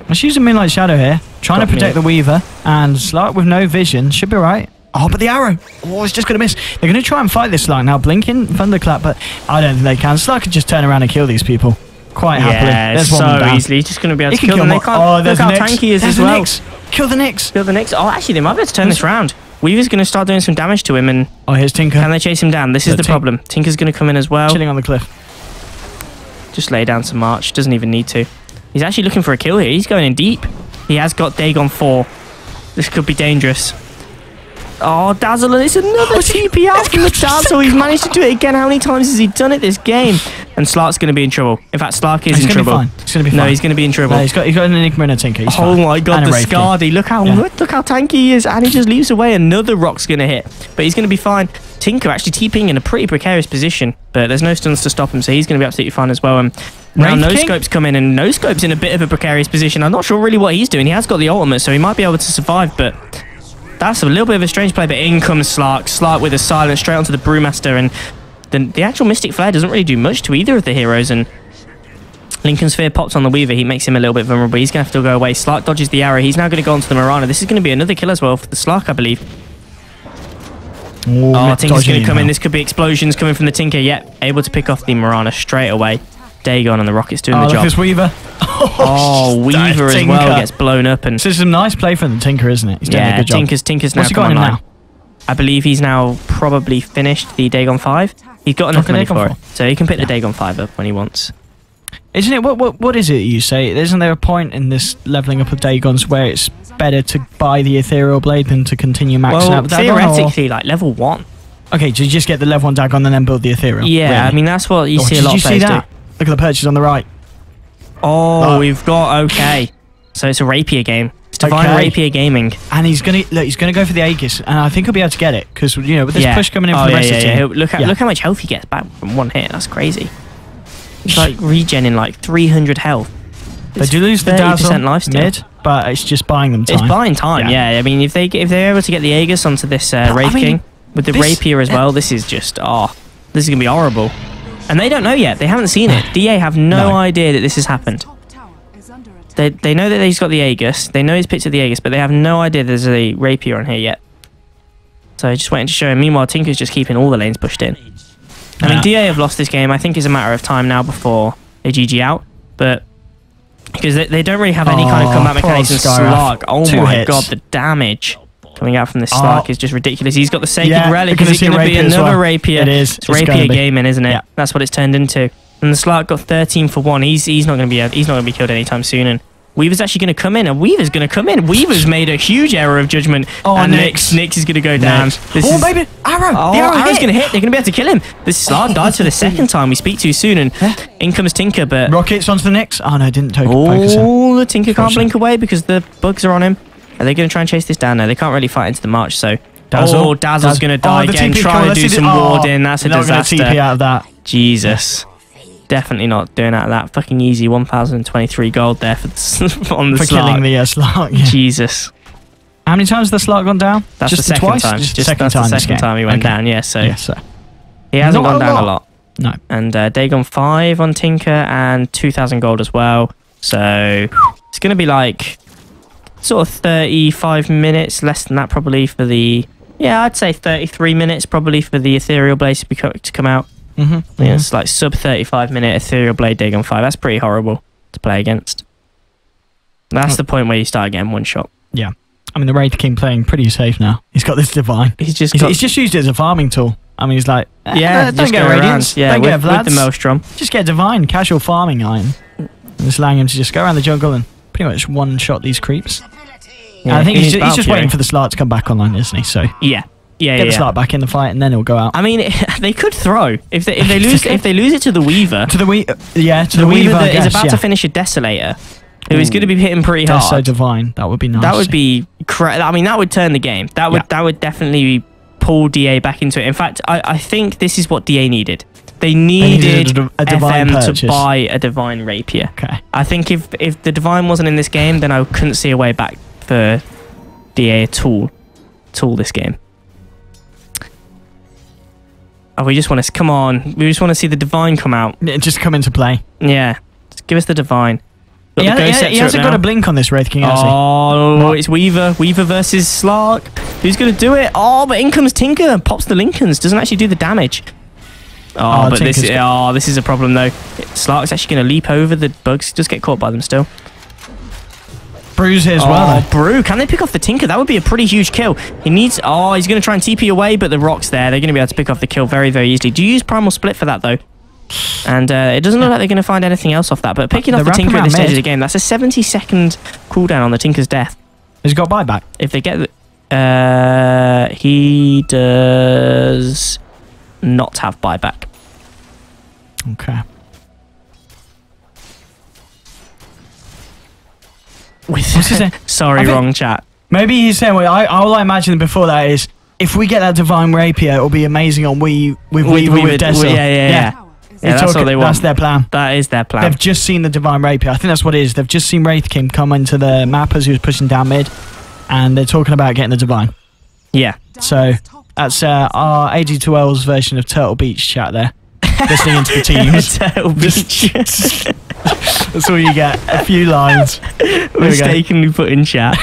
Let's use a Moonlight Shadow here, trying to protect the Weaver, and Slark with no vision should be right. Oh, but the arrow! Oh, it's just going to miss. They're going to try and fight this Slark now, blinking Thunderclap, but I don't think they can. Slark could just turn around and kill these people. Quite happily. Yeah, so easily. He's just going to be able to kill them. Look how tanky he is as well. Kill the Nyx. Kill the Nyx. Oh, actually, they might be able to turn this round. Weaver's going to start doing some damage to him. And oh, here's Tinker. Can they chase him down? This is the problem. Tinker's going to come in as well. Chilling on the cliff. Just lay down some march. Doesn't even need to. He's actually looking for a kill here. He's going in deep. He has got Dagon 4. This could be dangerous. Oh, Dazzle, it's another TP out from the Dazzle. He's managed to do it again. How many times has he done it this game? And Slark's going to be in trouble. In fact, Slark is in trouble. He's going to be fine. No, he's going to be in trouble. No, he's got an Enigma and a Tinker. He's oh fine. My God, the Scardy. Look how tanky he is. And he just leaps away. Another rock's going to hit. But he's going to be fine. Tinker actually TPing in a pretty precarious position. But there's no stuns to stop him, so he's going to be absolutely fine as well. And now No-Scope's come in, and No-Scope's in a bit of a precarious position. I'm not sure really what he's doing. He has got the ultimate, so he might be able to survive, but that's a little bit of a strange play. But in comes Slark. Slark with a silence straight onto the Brewmaster, and the actual Mystic Flare doesn't really do much to either of the heroes. And Lincoln Sphere pops on the Weaver. He makes him a little bit vulnerable. He's going to have to go away. Slark dodges the arrow. He's now going to go onto the Mirana. This is going to be another kill as well for the Slark, I believe. Oh, Tinker's going to come in. This could be explosions coming from the Tinker. Yep, able to pick off the Mirana straight away. Dagon and the Rocket's doing the job. Look at this Weaver. Oh, Weaver as well gets blown up. And this is a nice play from the Tinker, isn't it? He's doing a good job. Tinker's now come online. I believe he's now probably finished the Dagon 5. He's got enough money for it, so he can pick the Dagon 5 up when he wants. Isn't it? What is it you say? Isn't there a point in this leveling up of Dagons where it's better to buy the Ethereal Blade than to continue maxing out the Dagon? Theoretically, like level 1. Okay, so you just get the level 1 Dagon and then build the Ethereal? Yeah, really? I mean, that's what you see a lot of players do. Look at the purchase on the right. Oh, we've got So it's a Rapier game. It's Divine Rapier Gaming. And he's gonna go for the Aegis, and I think he'll be able to get it because with this push coming in from the rest of the team. Look how much health he gets back from one hit. That's crazy. It's like regenning like 300 health. They do lose the Dazzle mid, but it's just buying them time. It's buying time. Yeah. I mean, if they're able to get the Aegis onto this Wraith King with the Rapier as well, this is just this is gonna be horrible. And they don't know yet. They haven't seen it. DA have no idea that this has happened. They know that he's got the Aegis. They know he's picked up the Aegis, but they have no idea there's a Rapier on here yet. So just waiting to show him. Meanwhile, Tinker's just keeping all the lanes pushed in. I mean, DA have lost this game. I think it's a matter of time now before they GG out. But because they don't really have any kind of combat mechanics in Slark. Oh my God, the damage coming out from this Slark is just ridiculous. He's got the Sacred Relic. Is it going to be another Rapier? It is. It's Rapier gaming, isn't it? Yeah. That's what it's turned into. And the Slark got 13 for 1. He's not going to be killed anytime soon. And Weaver's actually going to come in. And Weaver's going to come in. Weaver's made a huge error of judgment. Oh, and Nyx is going to go down. Baby, arrow! Oh, the arrow's going to hit. They're going to be able to kill him. This Slark died for the second time. We speak too soon. And in comes Tinker, but Rockets onto the Nyx. Oh no, didn't focus him. Oh, the Tinker can't blink away because the bugs are on him. Are they going to try and chase this down? No, they can't really fight into the march. So Dazzle's going to die again. Try and do some warding. That's a disaster. TP out of that. Jesus. Definitely not doing out of that. Fucking easy 1,023 gold there for on the for Slark. Killing the Slark. Yeah. Jesus. How many times has the Slark gone down? That's the second time. That's the second time he went down. Yeah, so he hasn't gone down a lot. No. And Dagon 5 on Tinker and 2,000 gold as well. So it's going to be like sort of 35 minutes, less than that probably for the... Yeah, I'd say 33 minutes probably for the Ethereal Blade to come out. Yeah, it's like sub 35-minute Ethereal Blade Dagon 5. That's pretty horrible to play against. That's the point where you start getting one shot. Yeah. I mean, the Wraith King playing pretty safe now. He's got this Divine. He's just used it as a farming tool. I mean, he's like, Yeah, don't just get go around. Radiance. Yeah, don't get with Vlads. the Maelstrom. Just get Divine, casual farming iron. And just allowing him to just go around the jungle and pretty much one-shot these creeps. Yeah, I think he's Battle just Fury. waiting for the Slark to come back online, isn't he? So Yeah. Yeah, get the yeah. Slark back in the fight, and then he'll go out. I mean, they could throw if they lose it to the Weaver. To the Weaver, to The Weaver that I guess, is about to finish a Desolator, who is going to be hitting pretty That's so hard. Divine. That would be nice. That would be. I mean, that would turn the game. That would definitely pull DA back into it. In fact, I think this is what DA needed. They needed a Divine FM purchase. to buy a Divine Rapier. Okay. I think if the Divine wasn't in this game, then I couldn't see a way back for DA at all this game. Oh, we just want to come on. We just want to see the Divine come out. Just come into play. Yeah, just give us the Divine. Got He the Ghost Scepter hasn't up got now. a blink on this Wraith King, has he? Oh, it's Weaver. Weaver versus Slark. Who's going to do it? Oh, but in comes Tinker. Pops the Lincolns. Doesn't actually do the damage. Oh, but this is a problem, though. Slark's actually going to leap over the bugs. Just get caught by them still. Bruise here as well, though. Brew. Can they pick off the Tinker? That would be a pretty huge kill. He needs... Oh, he's going to try and TP away, but the rock's there. They're going to be able to pick off the kill very, very easily. Do you use Primal Split for that, though? And it doesn't look like they're going to find anything else off that. But picking off the Tinker at this stage of the game, that's a 70-second cooldown on the Tinker's death. Has he got buyback? If they get... he does not have buyback. Okay. What's he saying? Sorry, wrong chat. Maybe he's saying, well, all I imagine before that is, if we get that Divine Rapier, it'll be amazing on Weaver with Desert. Yeah. Tower is Yeah, that's what they want. That's their plan. That is their plan. They've just seen the Divine Rapier. I think that's what it is. They've just seen Wraith King come into the map as he was pushing down mid, and they're talking about getting the Divine. Yeah. So that's our AG2L's version of Turtle Beach chat there. Listening into the teams. Turtle Beach. That's all you get. A few lines. Mistakenly put in chat.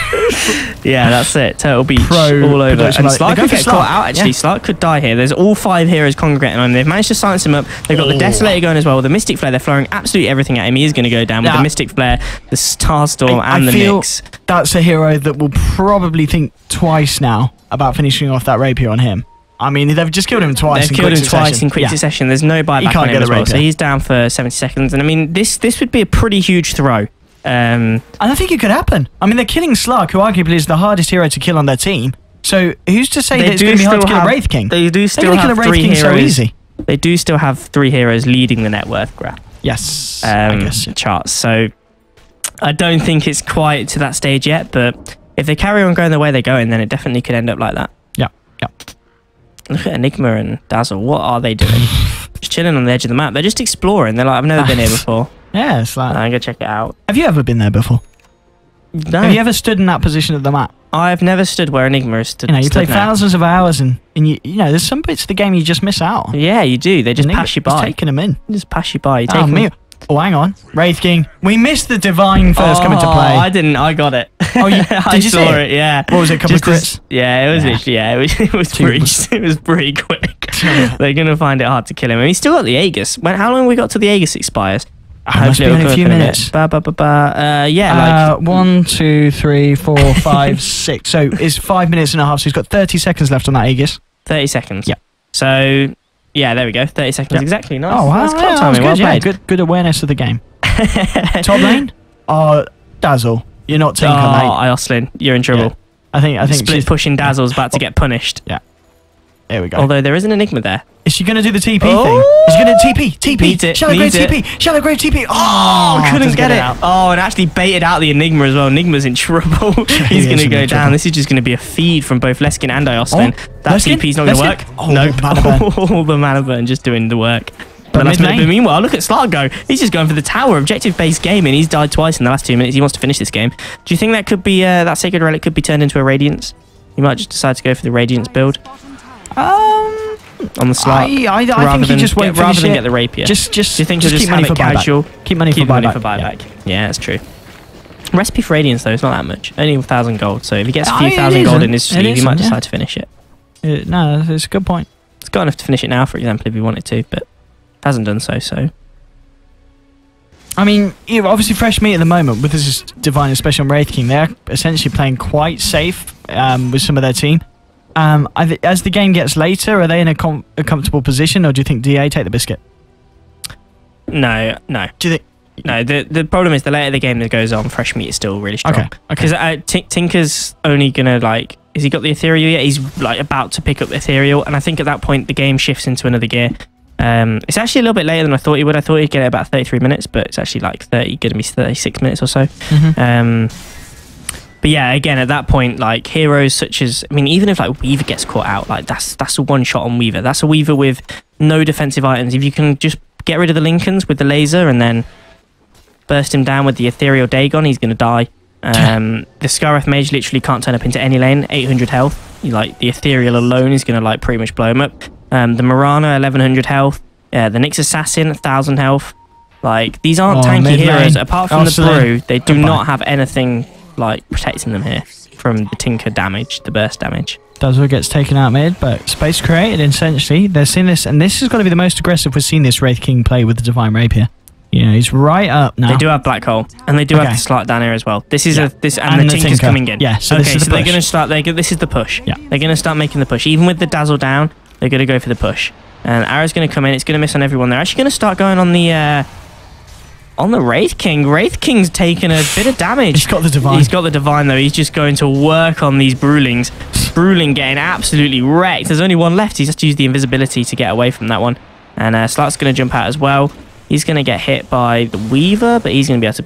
Yeah, that's it. Turtle Beach Pro all over. And production value. Slark They go could for get Slark. caught out, actually. Yeah. Slark could die here. There's all 5 heroes congregating on him. They've managed to silence him up. They've got the Desolator going as well. The Mystic Flare, they're throwing absolutely everything at him. He is going to go down with the Mystic Flare, the Starstorm, and the feel Nyx. That's a hero that will probably think twice now about finishing off that Rapier on him. I mean, they've just killed him twice. They've killed him twice in quick succession. There's no buyback on him as well. So he's down for 70 seconds. And I mean, this would be a pretty huge throw. And I think it could happen. I mean, they're killing Slark, who arguably is the hardest hero to kill on their team. So who's to say that it's going to be hard to kill a Wraith King? They do still kill a have Wraith 3 King heroes. so easy. They do still have 3 heroes leading the net worth graph. Yes, I guess. Charts. So I don't think it's quite to that stage yet. But if they carry on going the way they're going, then it definitely could end up like that. Yeah. Look at Enigma and Dazzle. What are they doing? Just chilling on the edge of the map. They're just exploring. They're like, I've never been here before. Yeah, it's like... I'm going to check it out. Have you ever been there before? No. Have you ever stood in that position of the map? I've never stood where Enigma is stood. You know, you play now. thousands of hours and you know, there's some bits of the game you just miss out on. Yeah, you do. They just Enigma pass you is by. taking them in. They just pass you by. You Oh, take 'em- me. Oh, hang on. Wraith King. We missed the Divine first coming to play. I didn't. I got it. Oh, you, I did you saw see it? Yeah. What was it, a couple Just of as- crits? Yeah, it was Yeah. literally, yeah, it was pretty, it was pretty quick. They're going to find it hard to kill him. And he's still got the Aegis. How long have we got till the Aegis expires? Must be it'll only come a few up in minutes. Yeah, like 1, 2, 3, 4, 5, 6. So it's 5 minutes and a half. So he's got 30 seconds left on that Aegis. 30 seconds. Yeah. So, yeah, there we go. 30 seconds Yep. exactly. Nice. Oh, wow. Nice clock Yeah, that was timing. Well good, yeah. played. Good awareness of the game. Top lane? Oh, Dazzle. You're not Tinker, mate. Ioslin, you're in trouble. I think Split she's... pushing Dazzle's about to get punished. There we go. Although there is an Enigma there. Is she going to do the TP Oh! thing? Is she going to TP? Needs it, Shallow Grave needs it. TP. Shallow Grave TP. Couldn't doesn't get it. out. Oh, and actually baited out the Enigma as well. Enigma's in trouble. He's going to in go down. trouble. This is just going to be a feed from both Leskin and Ioslin. That Leskin? TP's not going to work. Leskin? Oh, Nope. the mana burn. All the mana burn just doing the work. But But mid lane? meanwhile, look at Slark go. He's just going for the tower. Objective-based game, and he's died twice in the last 2 minutes. He wants to finish this game. Do you think that could be that Sacred Relic could be turned into a Radiance? He might just decide to go for the Radiance build on the Slark. I think he just won't rather finish than it. get the Rapier. Do you think just keep have money it for casual? buyback? Keep money Keep for money buyback. for buyback. Yeah, that's true. Recipe for Radiance though, it's not that much. Only 1,000 gold. So if he gets a few thousand gold in his sleeve, he might decide to finish it. No, it's a good point. It's got enough to finish it now, for example, if he wanted to, but hasn't done so. So I mean, obviously fresh meat at the moment with this Divine, especially on Wraith King. They're essentially playing quite safe with some of their team. As the game gets later, are they in a comfortable position, or do you think DA take the biscuit? No. Do you think? No, the problem is the later the game that goes on, Fresh Meat is still really strong. Okay. Because Tinker's only gonna like, has he got the ethereal yet? He's like about to pick up the ethereal, and I think at that point the game shifts into another gear. It's actually a little bit later than I thought he would. I thought he'd get it about 33 minutes, but it's actually like gonna be 36 minutes or so. But yeah, again, at that point, like heroes such as, I mean, even if like Weaver gets caught out, like that's a one shot on Weaver. That's a Weaver with no defensive items. If you can just get rid of the Lincolns with the laser and then burst him down with the ethereal Dagon, he's going to die. The Scarif Mage literally can't turn up into any lane. 800 health. Like the ethereal alone is going to like pretty much blow him up. The Marana 1100 health. The Nyx Assassin 1000 health. Like these aren't tanky heroes. Apart from the Brew, they do not have anything like protecting them here from the Tinker damage, the burst damage. Dazzle gets taken out mid, but space created essentially. They're seeing this, and this has got to be the most aggressive we've seen this Wraith King play with the Divine Rapier. You know, he's right up now. They do have Black Hole, and they do have the Slark down here as well. This is and the Tinker's coming in. Yeah, so okay, this is so they're going to start. This is the push. Yeah, they're going to start making the push. Even with the Dazzle down, they're going to go for the push. And Arrow's going to come in. It's going to miss on everyone. They're actually going to start going on the Wraith King. Wraith King's taken a bit of damage. He's got the Divine. He's got the Divine, though. He's just going to work on these Brewlings. Brewling getting absolutely wrecked. There's only one left. He's just used the invisibility to get away from that one. And Slark's going to jump out as well. He's going to get hit by the Weaver, but he's going to be able to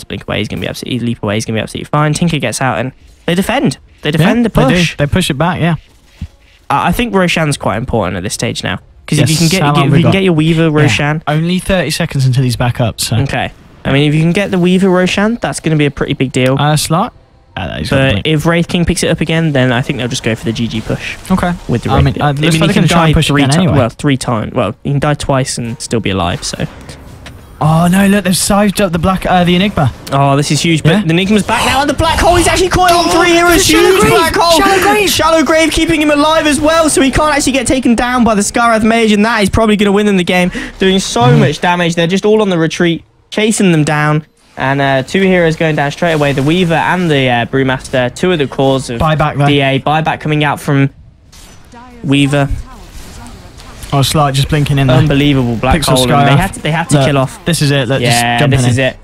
blink away. He's going to be able to leap away. He's going to be absolutely fine. Tinker gets out and they defend. They defend the push. They push it back, yeah. I think Roshan's quite important at this stage now. Because if you can get your Weaver Roshan... Yeah. Only 30 seconds until he's back up, so... Okay. I mean, if you can get the Weaver Roshan, that's going to be a pretty big deal. Slark? But if Wraith King picks it up again, then I think they'll just go for the GG push. Okay. With the Wraith. I mean, he can try and push again anyway. Well, 3 times. Well, he can die twice and still be alive, so... Oh no, look, they've sized up the Enigma. Oh, this is huge, but the Enigma's back now, and the Black Hole, he's actually caught on 3 heroes. Huge Black Hole. Shallow Grave keeping him alive as well, so he can't actually get taken down by the Scarif Mage, and that is probably going to win them the game. Doing so much damage. They're just all on the retreat, chasing them down, and 2 heroes going down straight away. The Weaver and the Brewmaster, 2 of the cores of DA. Buyback coming out from Weaver. Oh, Slark just blinking in there. Unbelievable Black Hole. They had to kill off. This is it. This is it.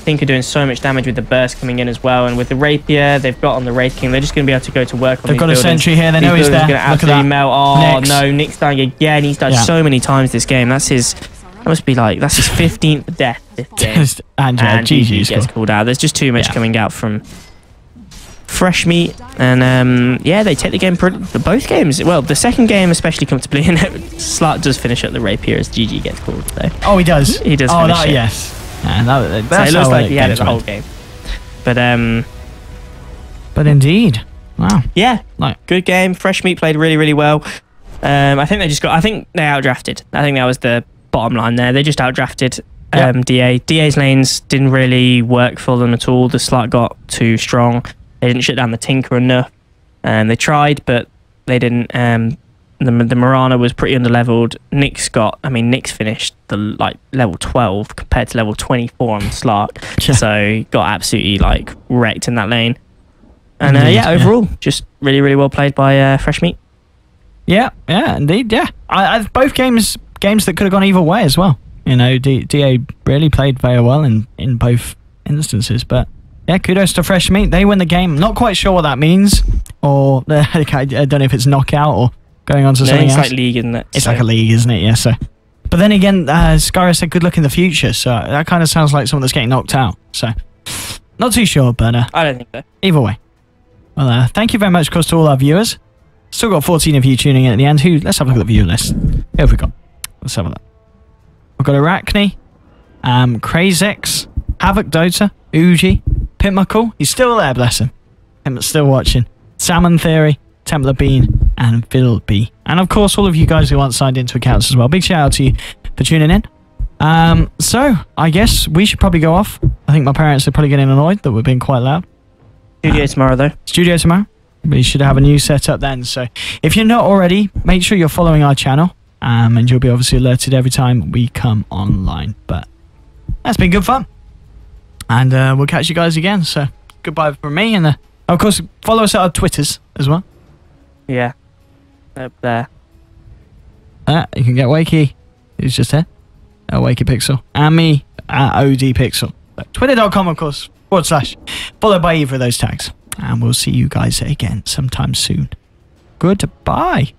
Tinker doing so much damage with the burst coming in as well, and with the Rapier they've got on the Wraith King, they're just going to be able to go to work on these buildings. They've got a sentry here. They know he's there. Going to absolutely melt. Oh no, Nick's dying again. He's died so many times this game. That's his 15th death this game. and GG gets called out. There's just too much coming out from Fresh Meat, and they take the game both games. Well, the second game especially comfortably, and Slark does finish up the Rapier as GG gets called though. Oh, he does. He does. Oh, finish it. Yes. Yeah, so it looks like he had it the whole game. But indeed, wow. Yeah, good game. Fresh Meat played really, really well. I think they outdrafted. I think that was the bottom line there. They just outdrafted DA. DA's lanes didn't really work for them at all. The Slark got too strong. They didn't shut down the Tinker enough. They tried, but they didn't. The Marana was pretty underleveled. Nyx finished the level 12 compared to level 24 on Slark. So got absolutely wrecked in that lane. And overall, just really, really well played by Fresh Meat. Yeah, indeed, yeah. I've both games that could have gone either way as well. You know, DA really played very well in both instances, but yeah, kudos to Fresh Meat. They win the game. Not quite sure what that means, or I don't know if it's knockout or going on to something else. It's like league, isn't it? It's like a league, isn't it? Yeah, so. But then again, Skyra said good luck in the future, so that kind of sounds like someone that's getting knocked out. So, not too sure, but I don't think so. Either way. Well, thank you very much, of course, to all our viewers. Still got 14 of you tuning in at the end. Let's have a look at the viewer list. Who have we got? Let's have a look. We've got Arachne, Krazex, Havoc Dota, Uji, Pitmuckle. He's still there, bless him. Him that's still watching. Salmon Theory, Templar Bean, and Phil B. And of course, all of you guys who aren't signed into accounts as well. Big shout out to you for tuning in. So, I guess we should probably go off. I think my parents are probably getting annoyed that we're being quite loud. Studio tomorrow, though. Studio tomorrow. We should have a new setup then. So, if you're not already, make sure you're following our channel. And you'll be obviously alerted every time we come online. But that's been good fun. And we'll catch you guys again. So, goodbye from me. And of course, follow us at our Twitters as well. Yeah. Up there. You can get Wakey. Who's just here? Wakey Pixel. And me at OD Pixel. Twitter.com, of course, / followed by either of those tags. And we'll see you guys again sometime soon. Goodbye.